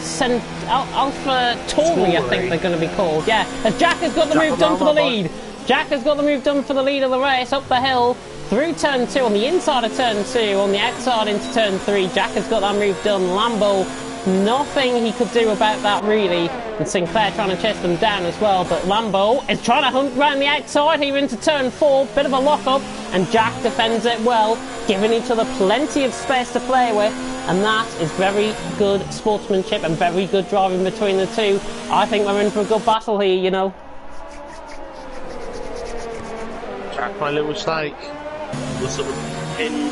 Tauri, I think they're going to be called. Yeah, as Jack has got the move done for the lead. Jack has got the move done for the lead of the race up the hill. Through turn 2, on the inside of turn 2, on the outside into turn 3, Jack has got that move done. Lambo, nothing he could do about that really, and Sinclair trying to chase them down as well, but Lambo is trying to hunt around the outside here into turn 4, bit of a lock-up, and Jack defends it well, giving each other plenty of space to play with, and that is very good sportsmanship and very good driving between the two. I think we're in for a good battle here, you know. Jack made a little mistake. Was sort of pinned.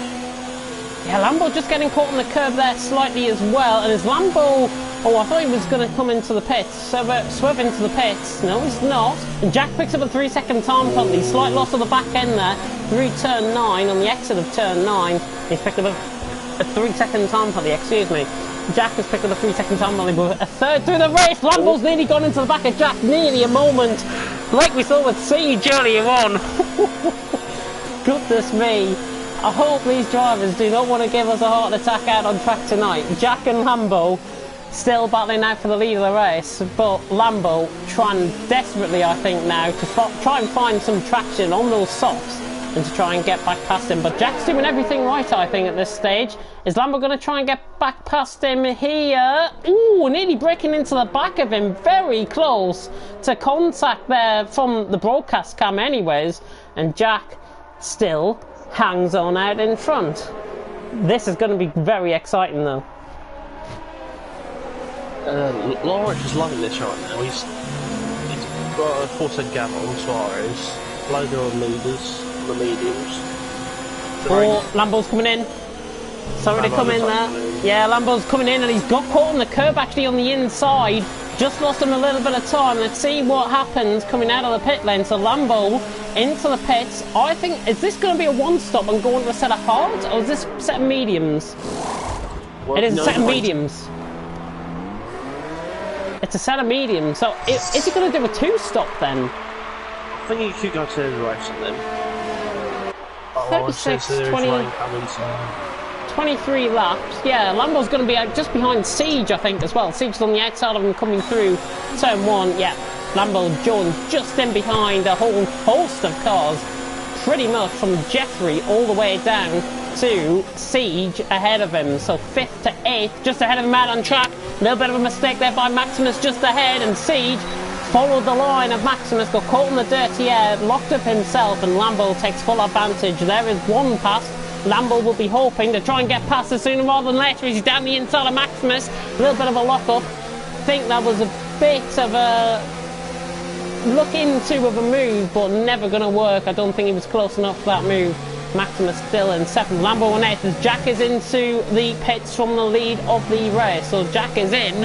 Yeah, Lambo just getting caught on the curb there slightly as well, and as Lambo, I thought he was going to come into the pits, swerve into the pits. No, he's not. And Jack picks up a 3-second time penalty, slight loss of the back end there through turn 9, on the exit of turn 9. He's picked up a 3-second time penalty, excuse me. Jack has picked up a 3-second time penalty, but a third through the race. Lambo's nearly gone into the back of Jack, nearly a moment, like we saw with Siege earlier on. Goodness me, I hope these drivers do not want to give us a heart attack out on track tonight. Jack and Lambo still battling out for the lead of the race, but Lambo trying desperately, I think, now to try and find some traction on those softs and to try and get back past him. But Jack's doing everything right, I think, at this stage. Is Lambo going to try and get back past him here? Ooh, nearly breaking into the back of him, very close to contact there from the broadcast cam anyways, and Jack still hangs on out in front. This is going to be very exciting though. Lawrence is loving this right now. He's got a 4-set gap on Suarez, loader on leaders, the mediums. Oh, Lambo's coming in. Sorry to come in there. Yeah, Lambo's coming in and he's got caught on the curb actually on the inside. Just lost him a little bit of time. Let's see what happens coming out of the pit lane. So Lambo into the pits. I think, is this going to be a one-stop and go into a set of hards? Or is this a set of mediums? Well, it is a set of mediums. It's a set of mediums. So is he going to do a two-stop then? I think he could go to the race and then. 36, 20... 23 laps. Yeah, Lambo's going to be just behind Siege, I think, as well. Siege's on the outside of him coming through turn 1. Yeah, Lambo Jones just in behind a whole host of cars. Pretty much from Jeffrey all the way down to Siege ahead of him. So 5th to 8th, just ahead of him out on track. A little bit of a mistake there by Maximus just ahead, and Siege followed the line of Maximus, got caught in the dirty air, locked up himself, and Lambo takes full advantage. There is one pass. Lambo will be hoping to try and get past it sooner rather than later. He's down the inside of Maximus. A little bit of a lock-up. I think that was a bit of a look into of a move, but never going to work. I don't think he was close enough for that move. Maximus still in 7th. Lambo on 8th as Jack is into the pits from the lead of the race. So Jack is in.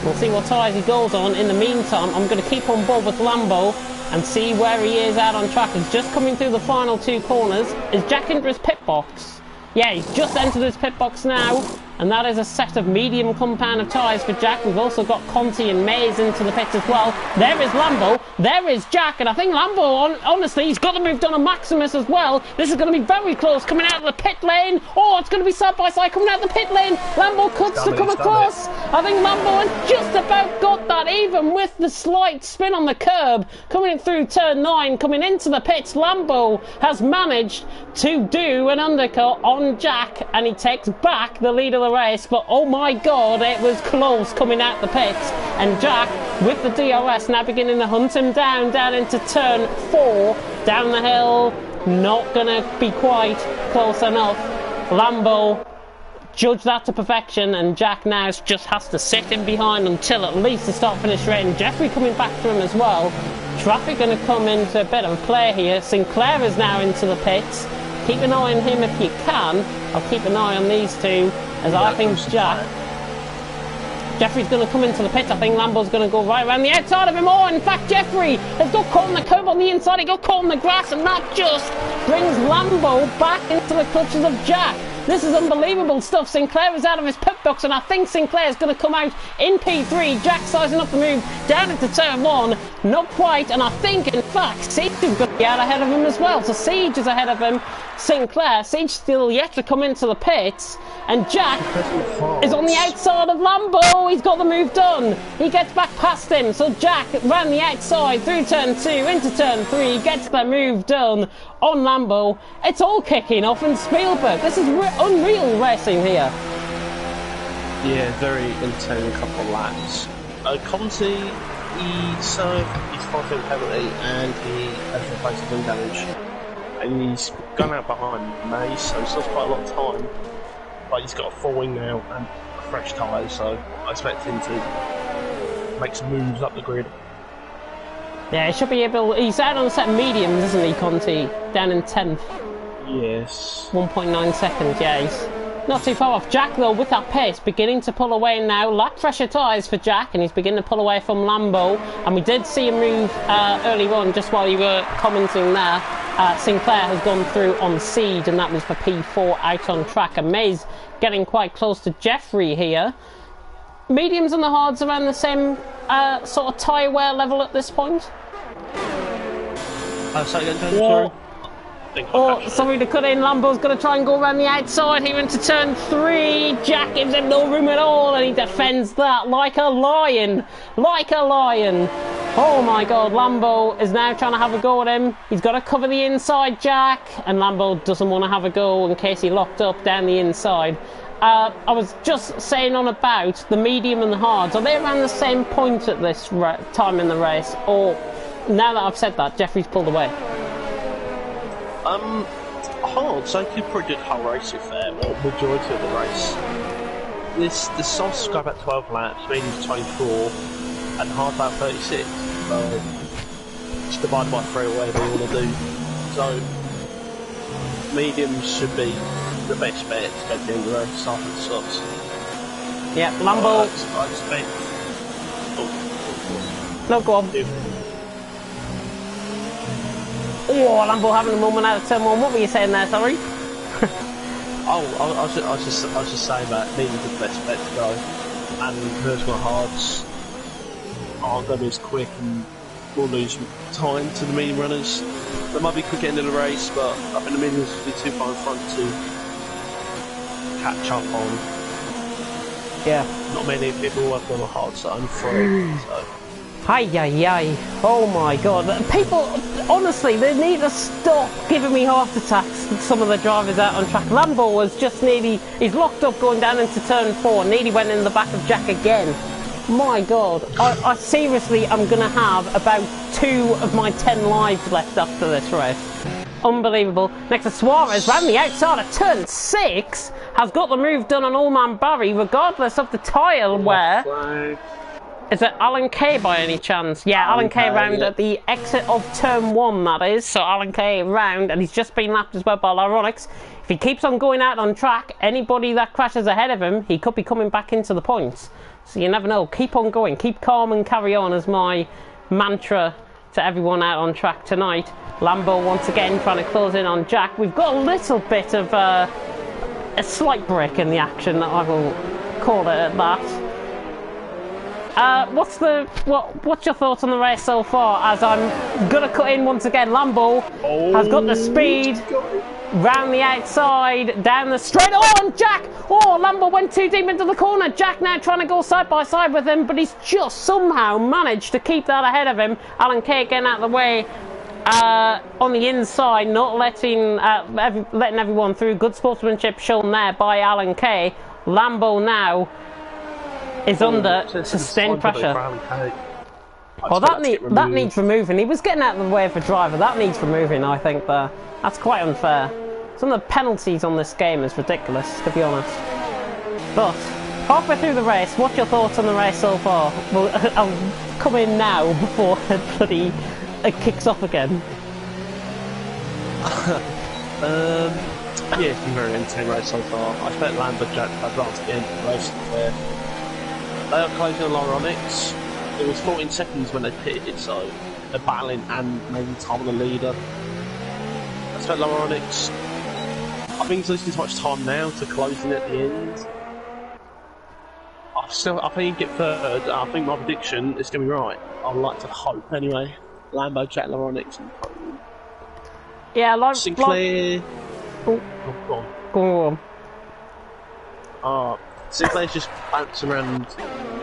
We'll see what tyres he goes on. In the meantime, I'm going to keep on board with Lambo and see where he is out on track. He's just coming through the final 2 corners. Is Jack into his pit box? Yeah, he's just entered his pit box now, and that is a set of medium compound of tyres for Jack. We've also got Conti and Mays into the pits as well. There is Lambo, there is Jack, and I think Lambo, honestly, he's got the move done on Maximus as well. This is going to be very close coming out of the pit lane. Oh, it's going to be side by side coming out of the pit lane. Lambo cuts to come across. I think Lambo has just about got that, even with the slight spin on the curb. Coming through turn 9, coming into the pits, Lambo has managed to do an undercut on Jack, and he takes back the lead of the race. But oh my god, it was close coming out the pits, and Jack with the DRS now beginning to hunt him down into turn 4, down the hill. Not gonna be quite close enough. Lambo judged that to perfection, and Jack now just has to sit in behind until at least the start-finish straight. And Jeffrey coming back to him as well. Traffic going to come into a bit of a play here. Sinclair is now into the pits. Keep an eye on him if you can. I'll keep an eye on these two, as I think Jeffrey's going to come into the pit. I think Lambo's going to go right around the outside of him. Oh, in fact, Jeffrey has got caught on the curb on the inside. He got caught on the grass, and that just brings Lambo back into the clutches of Jack. This is unbelievable stuff. Sinclair is out of his pit box, and I think Sinclair is going to come out in P3. Jack sizing up the move down into turn 1. Not quite, and I think, in fact, Siege is going to be out ahead of him as well. So Siege is ahead of him. Sinclair, Siege still yet to come into the pits, and Jack is on the outside of Lambo. He's got the move done. He gets back past him. So Jack ran the outside through turn 2 into turn 3, gets the move done on Lambo. It's all kicking off in Spielberg. This is unreal racing here. Yeah, very intense couple of laps. Conti, he served his 5-minute penalty and he has replaced his own damage. And he's gone out behind Mays, so he's lost quite a lot of time. But he's got a full wing now and fresh tyres, so I expect him to make some moves up the grid. Yeah, he should be able. He's out on a set of mediums, isn't he, Conti? Down in 10th. Yes. 1.9 seconds, yeah, he's not too far off. Jack, though, with that pace, beginning to pull away now. Lap fresher tyres for Jack, and he's beginning to pull away from Lambo. And we did see a move early on, just while you were commenting there. Sinclair has gone through on Siege, and that was for P4 out on track. And Mays getting quite close to Jeffrey here. Mediums and the hards around the same sort of tyre wear level at this point. Sorry to cut in. Lambo's going to try and go around the outside here into turn 3. Jack gives him no room at all, and he defends that like a lion. Like a lion. Oh my god, Lambo is now trying to have a go at him. He's got to cover the inside, Jack, and Lambo doesn't want to have a go in case he locked up down the inside. I was just saying on about the medium and the hards. Are they around the same point at this time in the race? Or, now that I've said that, Jeffrey's pulled away? Hards, I could predict whole race if fair, or majority of the race. The softs go about 12 laps, medium's 24, and hard about 36. So, just divide by 3 or whatever you want to do. So, mediums should be the best bet to get the end of the race after the softs. Yeah, Lambo. I expect. No, go on. Oh, Lambo having a moment out of turn one. What were you saying there, sorry? I was just saying that mediums are the best bet to go. And personal hards aren't going to be as quick and will lose time to the medium runners. They might be quick at the end of the race, but I think the mediums will be too far in front to catch up on. Yeah. Not many people working on the hards, so I'm free. So. Hi. Oh my god. People, honestly, they need to stop giving me heart attacks, some of the drivers out on track. Lambo was just nearly, he's locked up going down into turn 4, nearly went in the back of Jack again. My god, I seriously am going to have about 2 of my 10 lives left after this race. Unbelievable. Next to Suarez, round the outside of turn 6, has got the move done on All Man Barry, regardless of the tyre wear. Is it Alan Kay by any chance? Yeah, Alan Kay round at the exit of turn 1, that is. So Alan Kay round, and he's just been lapped as well by Lyronics. If he keeps on going out on track, anybody that crashes ahead of him, he could be coming back into the points. So you never know. Keep on going. Keep calm and carry on is my mantra to everyone out on track tonight. Lambo once again trying to close in on Jack. We've got a little bit of a slight break in the action, I will call it at that. What's your thoughts on the race so far? As I'm gonna cut in once again, Lambo has got the speed, round the outside, down the straight. Oh, and Jack! Oh, Lambo went too deep into the corner. Jack now trying to go side by side with him, but he's just somehow managed to keep that ahead of him. Alan Kay getting out of the way on the inside, not letting everyone through. Good sportsmanship shown there by Alan Kay. Lambo now is under sustained pressure. Oh, that needs removing. He was getting out of the way of a driver. That needs removing, I think, there. That's quite unfair. Some of the penalties on this game is ridiculous, to be honest. But, halfway through the race, what's your thoughts on the race so far? Well, I'll come in now before it kicks off again. Yeah, it's been a very entertaining race so far. I expect Lamberjack to advance at the end of the race. They are closing on Lyronics. It was 14 seconds when they pitted, so they're battling and maybe time on the leader. I expect Lyronics, I think he's losing too much time now to closing at the end. I think he'll get third. I think my prediction is going to be right. I'd like to hope anyway. Lambo, Jack, Lyronics and Cole. Yeah, Sinclair. Go on. Sinclair's just bouncing around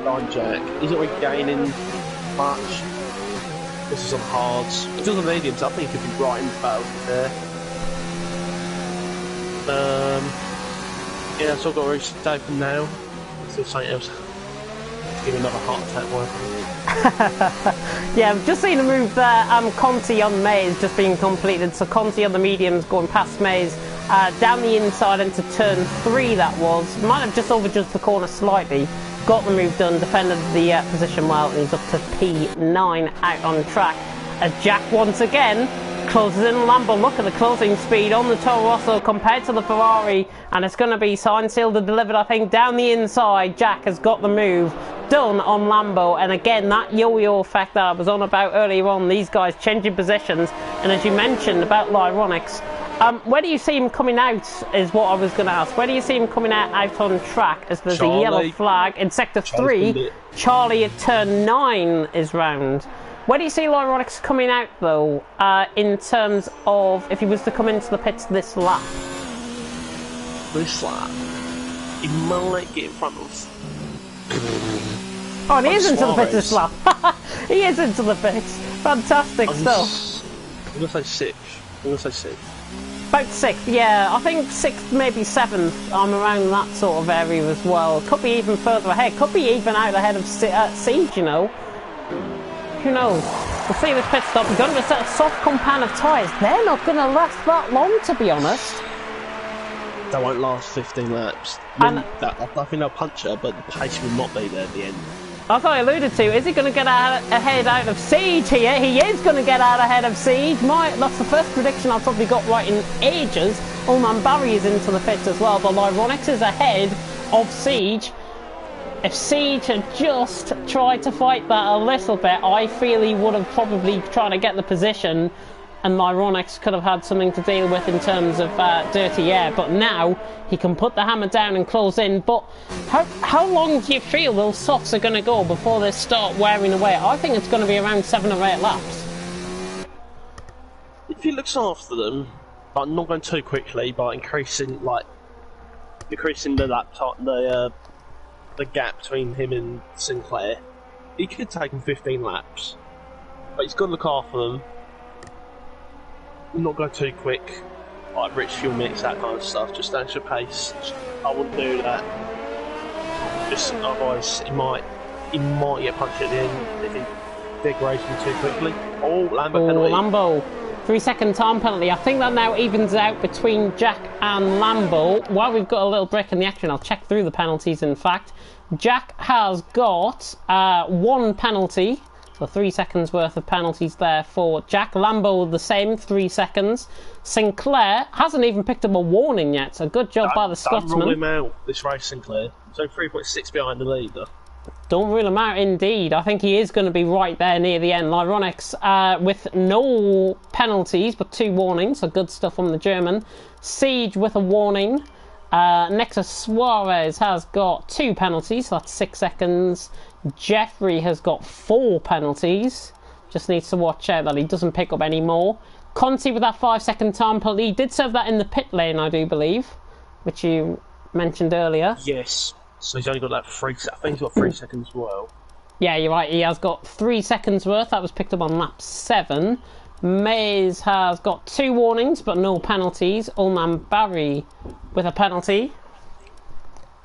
line Jack. He's not really gaining much. This is on hards. He's on the mediums. I think he could be right in the battle there. Yeah, so I've got to reach open now. Still something else. Give me another heart attack working. Yeah, I've just seen a move there. Conti on Maze just being completed. So Conti on the mediums going past Maze. Down the inside into turn 3 that was. Might have just overjudged the corner slightly. Got the move done, defended the position well, and he's up to P9 out on track. As Jack once again closes in Lambo. Look at the closing speed on the Toro Rosso compared to the Ferrari, and it's going to be signed, sealed and delivered, I think, down the inside. Jack has got the move done on Lambo, and again that yo-yo effect that I was on about earlier on, these guys changing positions, and as you mentioned about Lyronics, where do you see him coming out is what I was going to ask. Where do you see him coming out on track, as there's a yellow flag in sector 3. Charlie at turn 9 is round. Where do you see Lyronics coming out though, in terms of if he was to come into the pits this lap? This lap? He might get in front of... Oh, and he is into the pits this lap. He is into the pits. Fantastic stuff. I'm going to say 6. About 6th, yeah. I think 6th, maybe 7th. I'm around that sort of area as well. Could be even further ahead. Could be even out ahead of Siege, you know. Who knows? We'll see this pit stop. We've got a set of soft compound of tyres. They're not going to last that long, to be honest. They won't last 15 laps. I think they'll punch her, but the pace will not be there at the end. As I alluded to, is he going to get ahead out of Siege here? He is going to get out ahead of Siege. That's the first prediction I've probably got right in ages. Ullman Barry is into the pits as well, but Lyronix is ahead of Siege. If Siege had just tried to fight that a little bit, I feel he would have probably tried to get the position, and Lyronix could have had something to deal with in terms of dirty air. But now he can put the hammer down and close in. But how long do you feel those softs are going to go before they start wearing away? I think it's going to be around 7 or 8 laps. If he looks after them, but not going too quickly, but increasing the lap time, the gap between him and Sinclair, he could take him 15 laps. But he's got to look after them. Not go too quick, like rich fuel mix, that kind of stuff. Just extra pace. I wouldn't do that. Just otherwise, he might get punched at the end if he degrades him too quickly. Oh, Lambo penalty. Lambo. 3-second time penalty. I think that now evens out between Jack and Lambo. While we've got a little break in the action, I'll check through the penalties. In fact, Jack has got 1 penalty. So 3 seconds worth of penalties there for Jack. Lambo the same, 3 seconds. Sinclair hasn't even picked up a warning yet, so good job by the Scotsman. Don't rule him out this race, Sinclair. So 3.6 behind the leader. Don't rule him out indeed. I think he is going to be right there near the end. Lyronix with no penalties but 2 warnings, so good stuff from the German. Siege with a warning. Nexus Suarez has got 2 penalties, so that's 6 seconds. Jeffrey has got 4 penalties. Just needs to watch out that he doesn't pick up any more. Conti with that 5-second time penalty. He did serve that in the pit lane, I do believe, which you mentioned earlier. Yes. So he's only got that 3. I think he's got 3 seconds as well. Yeah, you're right. He has got 3 seconds worth. That was picked up on lap 7. Mays has got 2 warnings but no penalties. Ullman Barry with a penalty.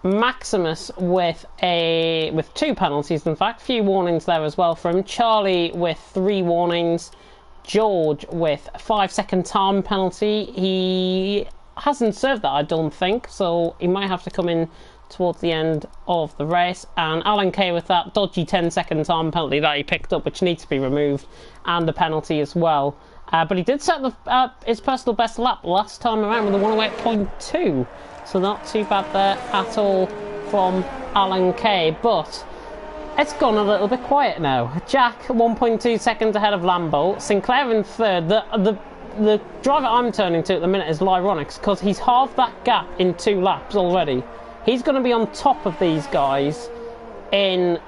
Maximus with 2 penalties, in fact. Few warnings there as well for him. Charlie with 3 warnings. George with a 5-second time penalty. He hasn't served that, I don't think, so he might have to come in towards the end of the race. And Alan Kay with that dodgy 10-second time penalty that he picked up, which needs to be removed, and a penalty as well. But he did set his personal best lap last time around with a 108.2. So not too bad there at all from Alan Kay. But it's gone a little bit quiet now. Jack 1.2 seconds ahead of Lambo. Sinclair in third. The driver I'm turning to at the minute is Lyronix, because he's halved that gap in 2 laps already. He's going to be on top of these guys in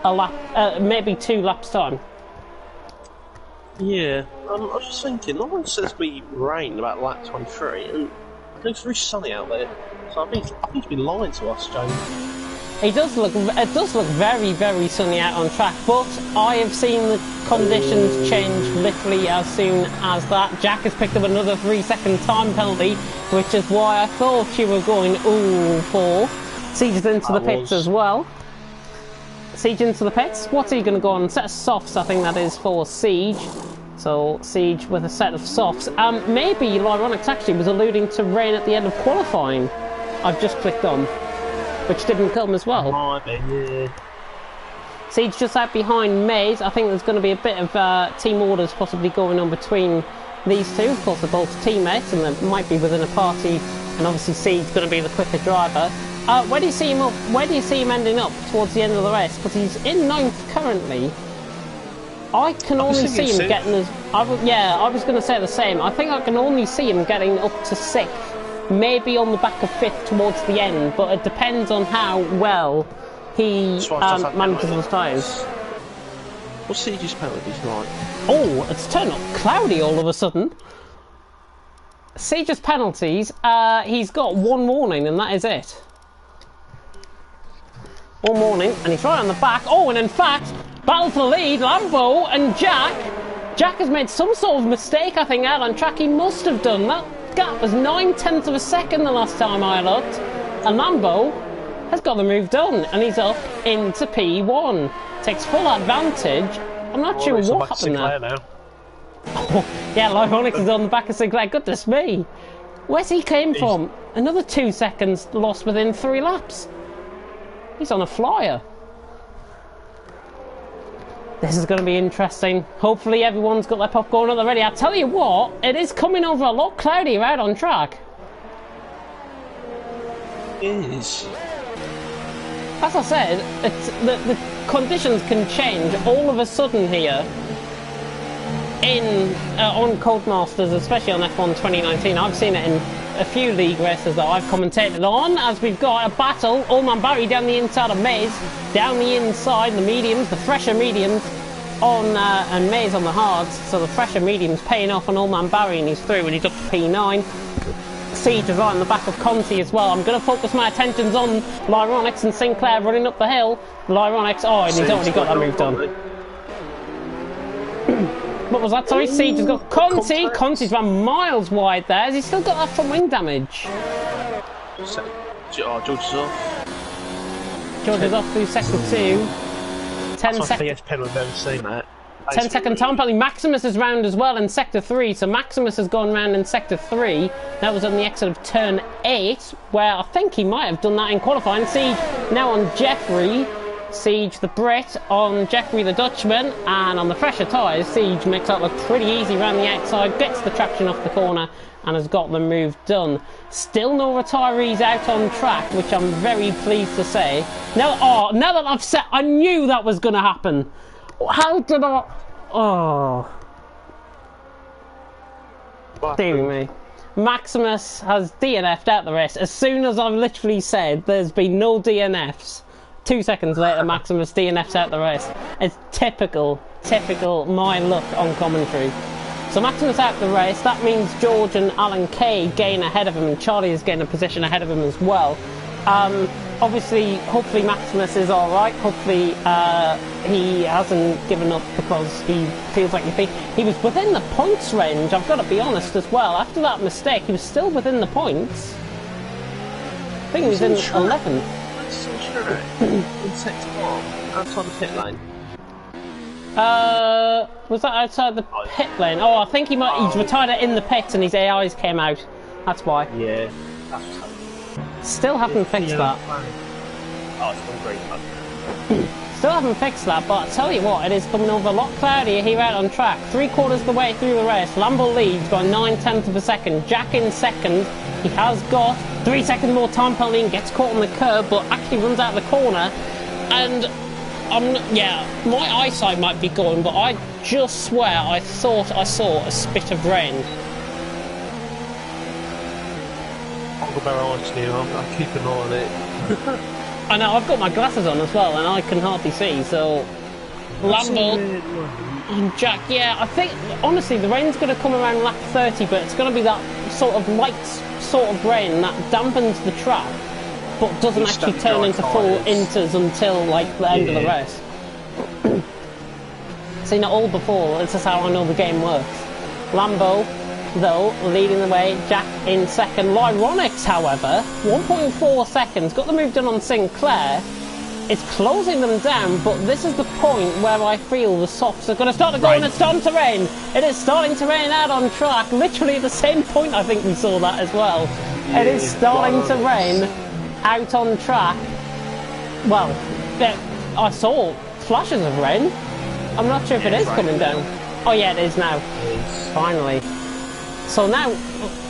a lap, maybe 2 laps time. Yeah, I was just thinking, no one says we rain about lap 23, and it looks very sunny out there. So I think he's been lying to us, James. It does look very, very sunny out on track, but I have seen the conditions change literally as soon as that. Jack has picked up another 3-second time penalty, which is why I thought you were going for Siege is into the pits as well. Siege into the pits. What's he going to go on? Set of softs, I think that is for Siege. So Siege with a set of softs. Maybe Lyronix actually was alluding to rain at the end of qualifying. I've just clicked on, which didn't come as well. Might be, yeah. Siege just out behind Mays. I think there's going to be a bit of team orders possibly going on between these two. Of course, they're both teammates, and they might be within a party. And obviously, Siege's going to be the quicker driver. Where do you see him up? Where do you see him ending up towards the end of the race? Because he's in 9th currently. I can only see him getting as... I was going to say the same. I think I can only see him getting up to 6th. Maybe on the back of 5th towards the end. But it depends on how well he manages the tyres. What's Siege's penalties like? Oh, it's turned up cloudy all of a sudden. Siege's penalties, he's got 1 warning and that is it. 1 warning, and he's right on the back. Oh, and in fact, battle for the lead, Lambo and Jack. Jack has made some sort of mistake, I think, out on track. He must have done. That gap was 9/10 of a second the last time I looked. And Lambo has got the move done, and he's up into P1. Takes full advantage. I'm not sure what happened there. Now. Oh, yeah, Lyronix is on the back of Sinclair. Goodness me. Where's he came from? Another 2 seconds lost within 3 laps. He's on a flyer. This is going to be interesting. Hopefully everyone's got their popcorn at the ready. I tell you what, it is coming over a lot cloudier out on track. is. As I said, the conditions can change all of a sudden here on Codemasters, especially on F1 2019. I've seen it in a few league races that I've commentated on, as we've got a battle. Allman Barry down the inside of Maze, down the inside, the mediums, the fresher mediums on and Maze on the hards. So the fresher mediums paying off on Allman Barry, and he's through, and he's up to P9. Siege is right on the back of Conti as well. I'm going to focus my attentions on Lyronix and Sinclair running up the hill. Lyronix, oh, and he's already got that move done. What was that? Sorry, Siege has got Conti. Conti's run miles wide there. Has he still got that front wing damage? George is off. George is off through sector 2. 10 seconds. pen we've ever seen that. 10-second time penalty. Maximus is round as well in sector 3, so Maximus has gone round in sector 3. That was on the exit of turn 8, where I think he might have done that in qualifying. Siege now on Jeffrey. Siege the Brit on Jeffrey the Dutchman, and on the fresher tyres, Siege makes that look pretty easy round the outside, gets the traction off the corner, and has got the move done. Still no retirees out on track, which I'm very pleased to say. Now that I've said, I knew that was going to happen. How did I... Oh. Dear me. Maximus has DNF'd out the race. As soon as I've literally said there's been no DNFs, 2 seconds later Maximus DNF's out the race. It's typical my luck on commentary. So Maximus out the race. That means George and Alan Kay gain ahead of him, and Charlie is getting a position ahead of him as well. Obviously, hopefully Maximus is alright. Hopefully he hasn't given up because he feels like he was within the points range, I've got to be honest as well. After that mistake, he was still within the points. I think he was in 11th. That's so true. In sector 1, outside the pit lane. Was that outside the pit lane? Oh, I think he's retired it in the pits and his AIs came out. That's why. Yeah, that's what's happening. Still haven't fixed that. Oh, it's gone great. Still haven't fixed that, but I tell you what, it is coming over a lot cloudier here out on track. 3/4 of the way through the race, Lambo leads by 9/10 of a second. Jack in second. He has got 3 seconds more time penalty and gets caught on the curb, but actually runs out of the corner. And my eyesight might be going, but I just swear I thought I saw a spit of rain. I'll keep an eye on it. I know, I've got my glasses on as well and I can hardly see, so Lambo and Jack, yeah, I think honestly the rain's going to come around lap 30, but it's going to be that sort of light sort of rain that dampens the track but doesn't actually turn into full inters until like the end of the race. Seen it all before, this is how I know the game works. Lambo though leading the way, Jack in second. Lyronix, however, 1.4 seconds, got the move done on Sinclair. It's closing them down, but this is the point where I feel the softs are going to start to go, and it's starting to rain. It is starting to rain out on track, literally at the same point I think we saw that as well. It is starting to rain out on track. Well, I saw flashes of rain. I'm not sure if it is coming down. Oh yeah, it is now. Finally. So now,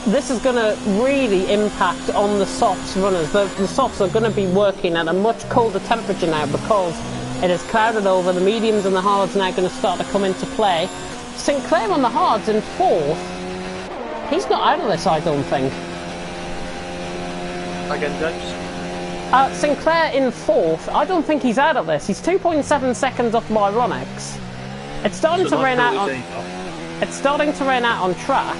this is going to really impact on the softs runners. The softs are going to be working at a much colder temperature now because it is clouded over. The mediums and the hards are now going to start to come into play. Sinclair on the hards in 4th. He's not out of this, I don't think. Again, James? Sinclair in 4th. I don't think he's out of this. He's 2.7 seconds off Lyronix. It's starting to rain out on... It's starting to rain out on track.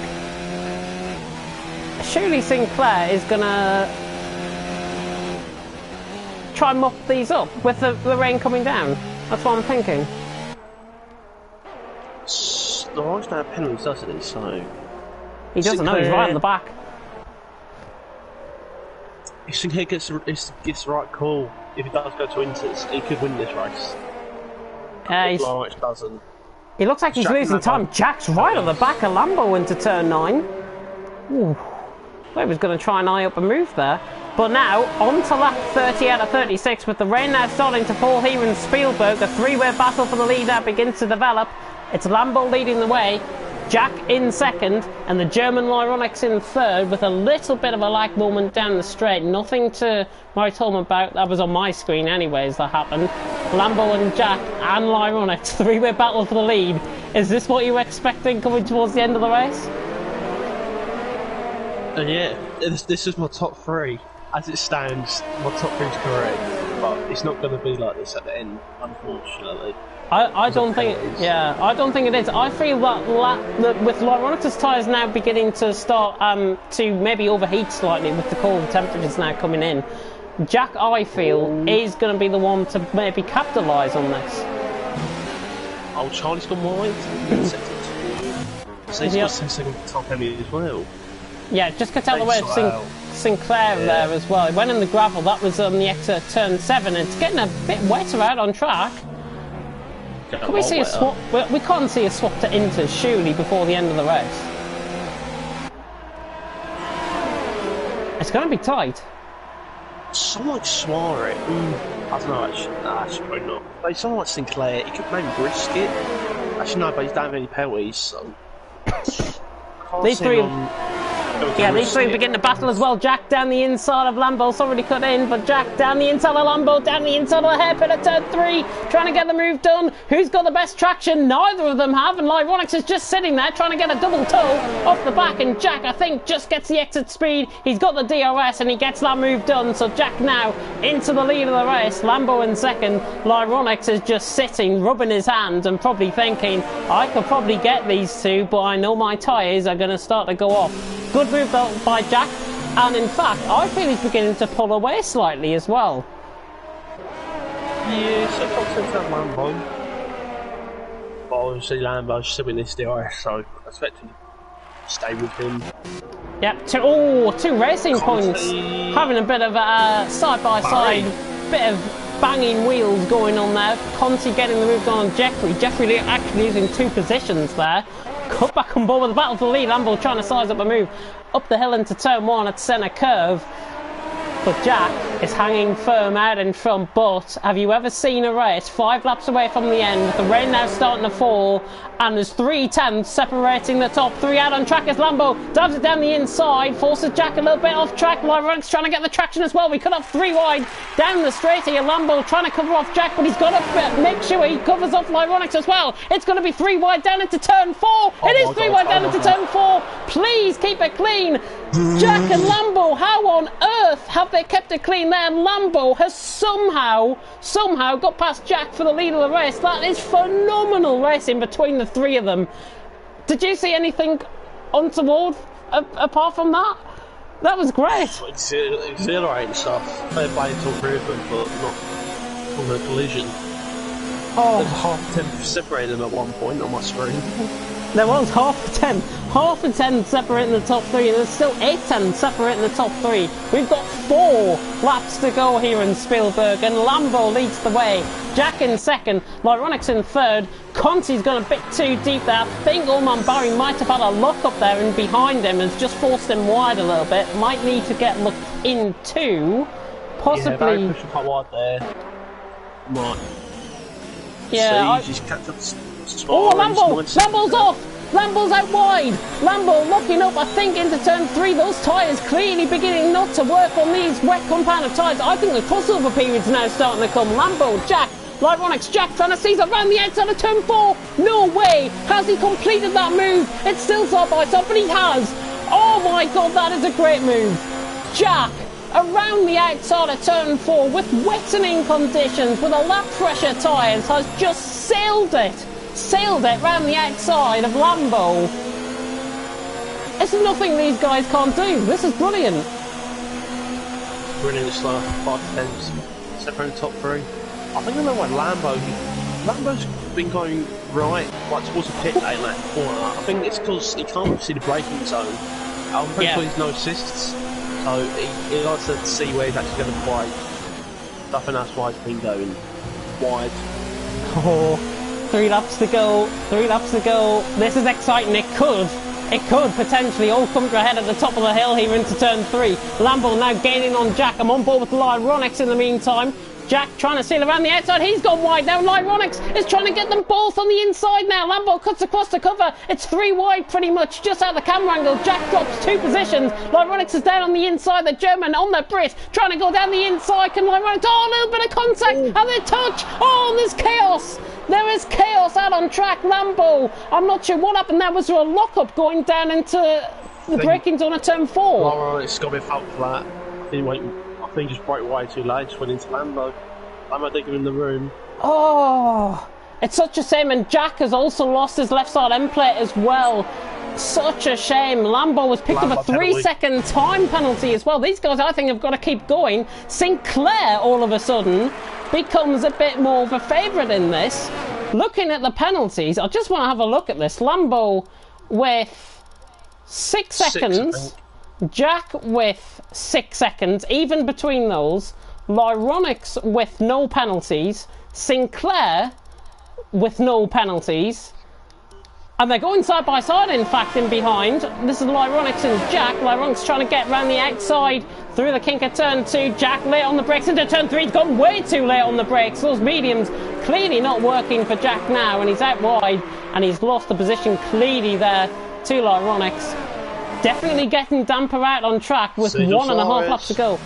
Surely Sinclair is going to try and mop these up with the rain coming down. That's what I'm thinking. The Royce now have penalties, doesn't he? So he doesn't know, he's right on the back. If Sinclair gets the right call, if he does go to Inters, he could win this race. Royce doesn't. He looks like he's losing time. Jack's right on the back of Lambo into turn 9. Ooh. Well, he was going to try and eye up a move there. But now, on to lap 30 out of 36, with the rain now starting to fall here in Spielberg. A three-way battle for the lead now begins to develop. It's Lambo leading the way. Jack in second, and the German Lyronix in third, with a little bit of a lag moment down the straight. Nothing to write home about. That was on my screen anyways, that happened. Lambo and Jack and Lyronix, three-way battle for the lead. Is this what you were expecting coming towards the end of the race? Yeah, this is my top three. As it stands, my top three is correct, but it's not going to be like this at the end, unfortunately. I don't think, yeah, I don't think it is. I feel that with Lyronix's tyres now beginning to start to maybe overheat slightly with the cold temperatures now coming in, Jack, I feel, is going to be the one to maybe capitalise on this. Oh, Charlie's gone wide. So he's got second top heavy as well. Yeah, just cut out the way of Sinclair there as well. It went in the gravel. That was on the exit turn 7. It's getting a bit wetter out on track. Can we see a swap? We can't see a swap to Inter surely before the end of the race. It's going to be tight. Someone like Suarez. I don't know, actually probably not. But someone like Sinclair, he could maybe risk it. Actually, no, but he's don't have any penalties, so. These three begin to battle as well. Jack down the inside of Lambo's already cut in, but Jack down the inside of Lambo, down the inside of the hairpin at turn 3, trying to get the move done. Who's got the best traction? Neither of them have, and Lyronix is just sitting there trying to get a double toe off the back, and Jack, I think, just gets the exit speed. He's got the DRS and he gets that move done, so Jack now into the lead of the race. Lambo in second. Lyronix is just sitting, rubbing his hands and probably thinking, I could probably get these two, but I know my tyres are going to start to go off. Good move though by Jack, and in fact I feel he's beginning to pull away slightly as well. Yeah, so I'll take that Lambo. But obviously Lambo's still in this DRS, so I expect him to stay with him. Yep, two racing points. Having a bit of a side-by-side, bit of banging wheels going on there. Conti getting the move on Jeffrey. Jeffrey actually using two positions there. Cut back on board with the battle for the lead. Lambo trying to size up a move up the hill into turn 1 at centre curve. But Jack is hanging firm out in front. But have you ever seen a race 5 laps away from the end with the rain now starting to fall, and there's 3 tenths separating the top 3 out on track as Lambo dives it down the inside, forces Jack a little bit off track. Lyronix trying to get the traction as well. We cut off 3 wide down the straight here. Lambo trying to cover off Jack, but he's got to make sure he covers off Lyronix as well. It's going to be 3 wide down into turn 4. It is 3 wide down into turn 4. Please keep it clean. Jack and Lambo, how on earth have they kept it clean there? And Lambo has somehow got past Jack for the lead of the race. That is phenomenal racing between the 3 of them. Did you see anything untoward apart from that? That was great. Exhilarating stuff. Fair play to all 3 of them, but not from a collision. Oh. There's half a tenth separated them at one point on my screen. There was half a 10 separating the top 3, and there's still 8 tenths separating the top 3. We've got 4 laps to go here in Spielberg, and Lambo leads the way. Jack in second, Lyronix in third. Conti's gone a bit too deep there. I think Orman Barry might have had a lock up there and behind him has just forced him wide a little bit. Might need to get looked into. Possibly. Yeah, pushing quite wide there. Right. Yeah. Oh, Lambo's off! Lambo's out wide! Lambo locking up, I think, into turn 3. Those tyres clearly beginning not to work on these wet compounded tyres. I think the crossover period's now starting to come. Lambo, Jack, Lyronix, Jack trying to seize around the outside of turn 4. No way! Has he completed that move? It's still side by side, but he has! Oh my god, that is a great move! Jack, around the outside of turn 4 with wettening conditions, with a lap pressure tyres, has just sailed it round the outside of Lambo. It's nothing these guys can't do. This is brilliant. Brilliant stuff. 5 tenths separating the top 3. I think I know why Lambo's been going right, like towards the pit lane that corner. I think it's because he can't see the braking zone. I'm pretty sure he's no assists, so he likes to see where he's actually going to brake. I think that's why he's been going wide. Oh. 3 laps to go, 3 laps to go. This is exciting. It could potentially all come to a head at the top of the hill here into turn 3. Lambo now gaining on Jack. I'm on board with Lyronix in the meantime. Jack trying to seal around the outside. He's gone wide now. Lyronix is trying to get them both on the inside now. Lambo cuts across the cover. It's 3 wide pretty much, just out of the camera angle. Jack drops 2 positions. Lyronix is down on the inside. The German on the Brit trying to go down the inside. Can Lyronix... Oh, a little bit of contact. And they touch. Oh, there's chaos. There is chaos out on track. Lambo, I'm not sure what happened. That was a lock-up going down into the braking zone at turn 4. Lyronix got a bit felt flat. I think just broke way too late, just went into Lambo. Lambo didn't give him the room. Oh, it's such a shame. And Jack has also lost his left side end plate as well. Such a shame. Lambo was picked up a 3-second time penalty as well. These guys, I think, have got to keep going. Sinclair, all of a sudden, becomes a bit more of a favourite in this. Looking at the penalties, I just want to have a look at this. Lambo with 6 seconds. Jack with 6 seconds, even between those. Lyronix with no penalties. Sinclair with no penalties. And they're going side by side, in fact, in behind. This is Lyronix and Jack. Lyronix trying to get around the outside through the kink at turn 2. Jack late on the brakes into turn 3. He's gone way too late on the brakes. Those mediums clearly not working for Jack now, and he's out wide, and he's lost the position clearly there to Lyronix. Definitely getting Damper out on track with 1.5 laps to go.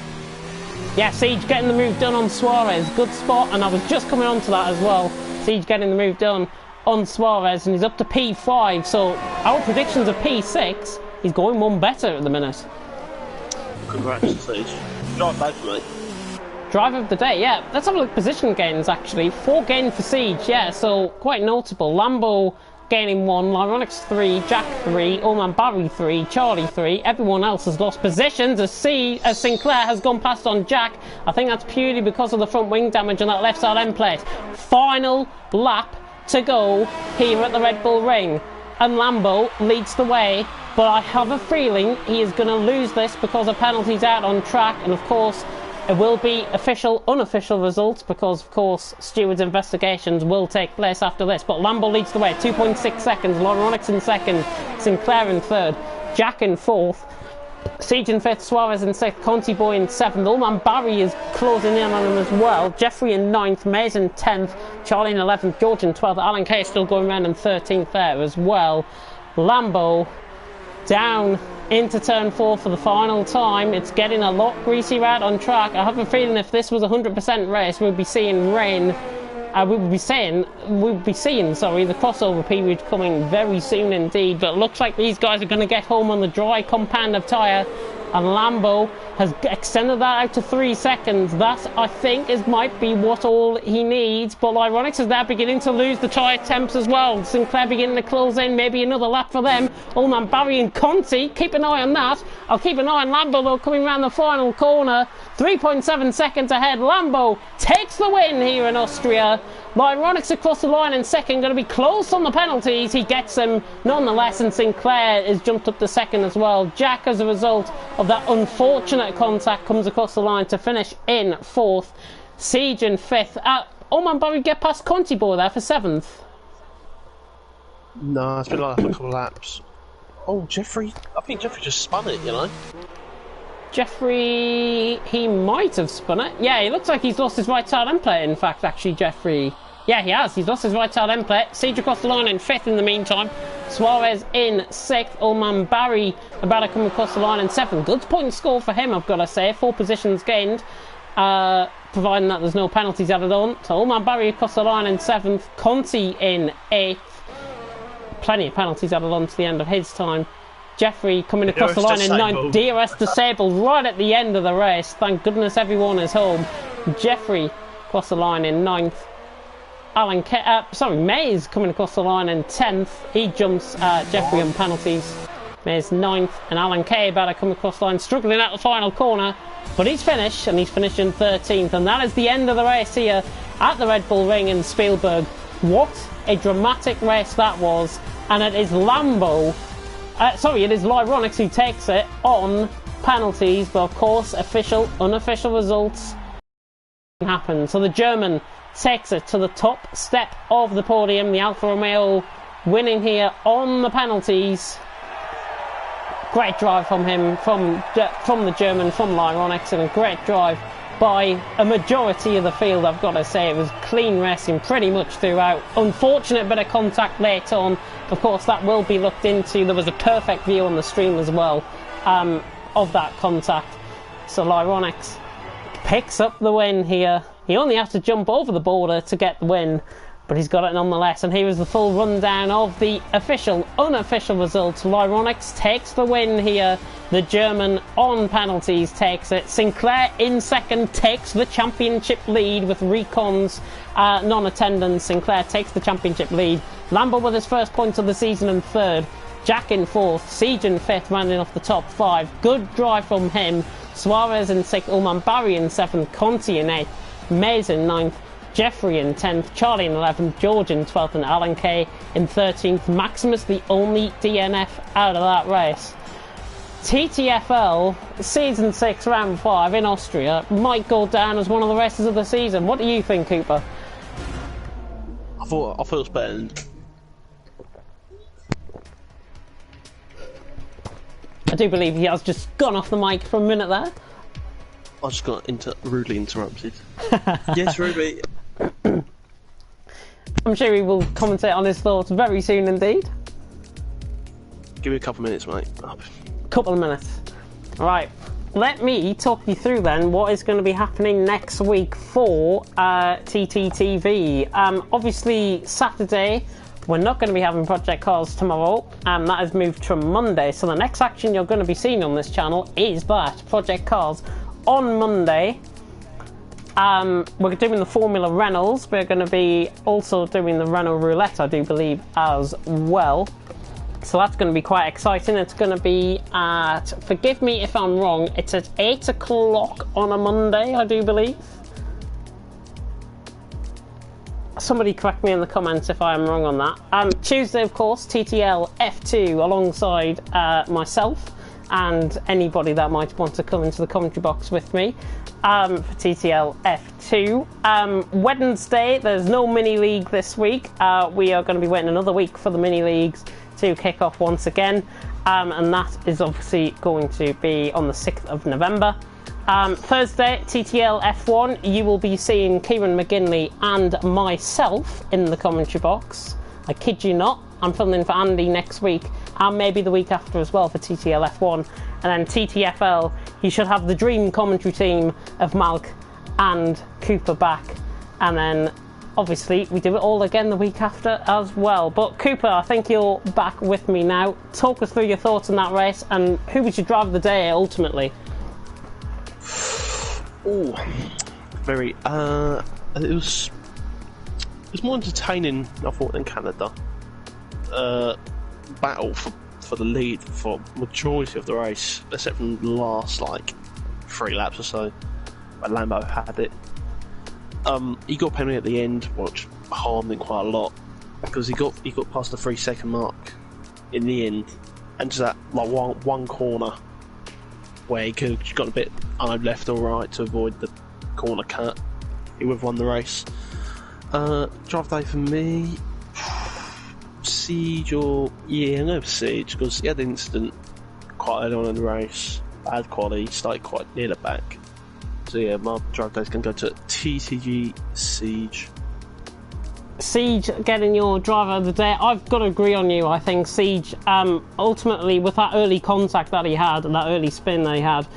Yeah, Siege getting the move done on Suarez. Good spot, and I was just coming on to that as well. Siege getting the move done on Suarez, and he's up to P5. So our predictions are P6. He's going one better at the minute. Congrats to Siege. Drive bad for me. Driver of the day, yeah. Let's have a look at position gains, actually. 4 gains for Siege, yeah, so quite notable. Lambo gaining 1, Lyronix 3, Jack 3, Oldman Barry 3, Charlie 3. Everyone else has lost positions as Sinclair has gone past on Jack. I think that's purely because of the front wing damage on that left side end plate. Final lap to go here at the Red Bull Ring, and Lambo leads the way, but I have a feeling he is going to lose this because of penalties out on track. And of course it will be official, unofficial results, because of course stewards' investigations will take place after this. But Lambo leads the way, 2.6 seconds. Lyronix in second, Sinclair in third, Jack in fourth, Siege in fifth, Suarez in sixth, Conti Boy in seventh. Oldman Barry is closing in on him as well. Jeffrey in ninth, Mays in 10th, Charlie in 11th, George in 12th. Alan Kay still going around in 13th there as well. Lambo down into turn 4 for the final time. It's getting a lot greasier out on track. I have a feeling if this was a 100% race, we'd be seeing rain. We would be seeing the crossover period coming very soon indeed. But it looks like these guys are going to get home on the dry compound of tyre, and Lambo has extended that out to 3 seconds. That, I think, might be what all he needs. But Lyronix is now beginning to lose the tyre temps as well. Sinclair beginning to close in, maybe another lap for them. Oldman Barry and Conti, keep an eye on that. I'll keep an eye on Lambo though, coming around the final corner. 3.7 seconds ahead. Lambo takes the win here in Austria. Lyronix across the line in second, going to be close on the penalties. He gets them nonetheless, and Sinclair is jumped up to second as well. Jack, as a result of that unfortunate contact, comes across the line to finish in fourth. Siege in fifth. Oman Barry get past Conti Boy there for seventh. No, it's been like that for a couple of laps. Oh, Jeffrey. I think Jeffrey just spun it, you know. Jeffrey, he might have spun it. Yeah, he looks like he's lost his right side end plate, in fact, actually, Jeffrey. Yeah, he has. He's lost his right side end plate. Siege across the line in fifth in the meantime. Suarez in sixth. Oldman Barry about to come across the line in seventh. Good point score for him, I've got to say. 4 positions gained, providing that there's no penalties added on. So Oldman Barry across the line in seventh. Conti in eighth. Plenty of penalties added on to the end of his time. Jeffrey coming across the line in ninth. DRS disabled right at the end of the race. Thank goodness everyone is home. Jeffrey across the line in ninth. Mays coming across the line in 10th. He jumps Jeffrey on penalties. Mays 9th, and Alan Kay about to come across the line, struggling at the final corner. But he's finished, and he's finished in 13th. And that is the end of the race here at the Red Bull Ring in Spielberg. What a dramatic race that was. And it is Lambo. It is Lyronix who takes it on penalties. But of course, official, unofficial results happen. So the German takes it to the top step of the podium. The Alfa Romeo winning here on the penalties. Great drive from him, from the German, from Lyronix, and a great drive by a majority of the field. I've got to say, it was clean racing pretty much throughout. Unfortunate bit of contact late on. Of course, that will be looked into. There was a perfect view on the stream as well of that contact. So Lyronix picks up the win here. He only had to jump over the border to get the win, but he's got it nonetheless. And here is the full rundown of the official, unofficial results. Lyronix takes the win here. The German on penalties takes it. Sinclair in second takes the championship lead with Recon's non-attendance. Sinclair takes the championship lead. Lambo with his first points of the season in third. Jack in fourth. Siege in fifth, rounding off the top five. Good drive from him. Suarez in sixth. Ulman Barry in seventh. Conti in eighth. Mays in ninth. Jeffrey in 10th, Charlie in 11th, George in 12th, and Alan Kay in 13th. Maximus, the only DNF out of that race. TTFL, Season 6, Round 5 in Austria, might go down as one of the races of the season. What do you think, Cooper? I thought it was better than... I do believe he has just gone off the mic for a minute there. I just got rudely interrupted. Yes, Ruby. I'm sure he will commentate on his thoughts very soon indeed. Give me a couple of minutes, mate. Couple of minutes. Right, let me talk you through then what is going to be happening next week for TTTV. Obviously, Saturday, we're not going to be having Project Cars tomorrow, and that has moved to Monday. So the next action you're going to be seeing on this channel is that, Project Cars. On Monday, we're doing the Formula Reynolds. We're going to be also doing the Renault Roulette, I do believe, as well. So that's going to be quite exciting. It's going to be at, forgive me if I'm wrong, it's at 8 o'clock on a Monday, I do believe. Somebody correct me in the comments if I am wrong on that. Tuesday, of course, TTL F2 alongside myself and anybody that might want to come into the commentary box with me for TTL F2. Wednesday, there's no mini league this week. We are going to be waiting another week for the mini leagues to kick off once again, and that is obviously going to be on the 6th of November. Thursday, TTL F1, you will be seeing Kieran McGinley and myself in the commentary box. I kid you not, I'm filming for Andy next week, and maybe the week after as well for TTL F1. And then TTFL, you should have the dream commentary team of Malk and Cooper back. And then, obviously, we do it all again the week after as well. But Cooper, I think you're back with me now. Talk us through your thoughts on that race, and who was your driver of the day, ultimately? Oh, very, it was more entertaining, I thought, than Canada. Battle for the lead for majority of the race, except from the last like 3 laps or so, but Lambo had it. He got penalty at the end, which harmed him quite a lot because he got past the 3-second mark in the end, and just that like one corner where he could have got a bit left or right to avoid the corner cut, he would have won the race. Drive day for me. Siege or... yeah, no Siege, because he had an incident quite early on in the race. Bad quality, started quite near the back. So yeah, my drive day's going to go to TTG Siege. Siege getting your driver of the day. I've got to agree on you. I think Siege, ultimately, with that early contact that he had, and that early spin that he had,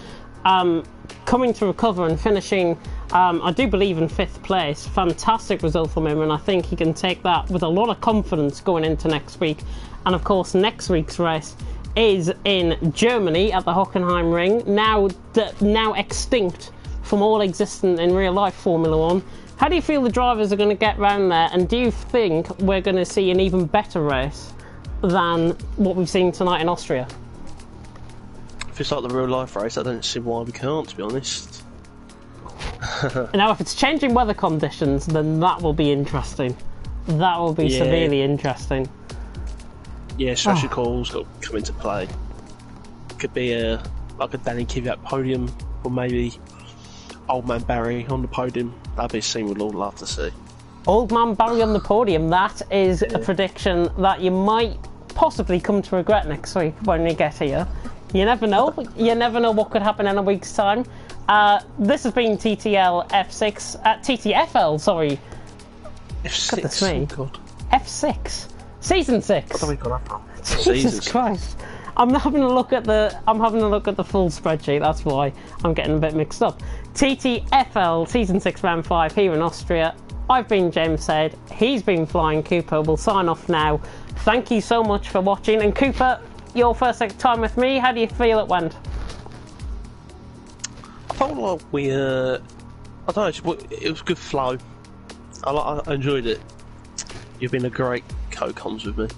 coming to recover and finishing, I do believe, in 5th place. Fantastic result from him, and I think he can take that with a lot of confidence going into next week. And of course, next week's race is in Germany at the Hockenheim Ring, now extinct from all existence in real life Formula 1. How do you feel the drivers are going to get round there, and do you think we're going to see an even better race than what we've seen tonight in Austria? If it's like the real life race, I don't see why we can't, to be honest. Now, if it's changing weather conditions, then that will be interesting. That will be severely interesting. Yeah, strategy calls got to come into play. Could be like a Danny Kvyat podium, or maybe Old Man Barry on the podium. That'd be a scene we'd all love to see. Old Man Barry on the podium, that is a prediction that you might possibly come to regret next week when we get here. You never know. You never know what could happen in a week's time. This has been TTL F6, TTFL, sorry. F6. Goodness me. Oh God. F6, season 6. What have we got up on? Jesus Christ! I'm having a look at the full spreadsheet. That's why I'm getting a bit mixed up. TTFL season 6 round 5 here in Austria. I've been James Said. He's been Flying Cooper. We'll sign off now. Thank you so much for watching. And Cooper, your first time with me. How do you feel it went? I felt like we, I don't know, it was good flow. I enjoyed it. You've been a great co-coms with me.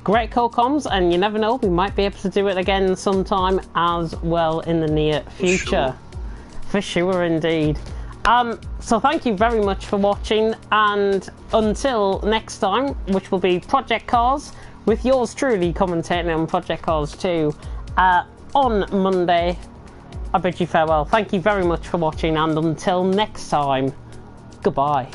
Great co-coms, and you never know, we might be able to do it again sometime as well in the near future. For sure indeed. So thank you very much for watching, and until next time, which will be Project Cars, with yours truly commentating on Project Cars 2 on Monday, I bid you farewell. Thank you very much for watching, and until next time, goodbye.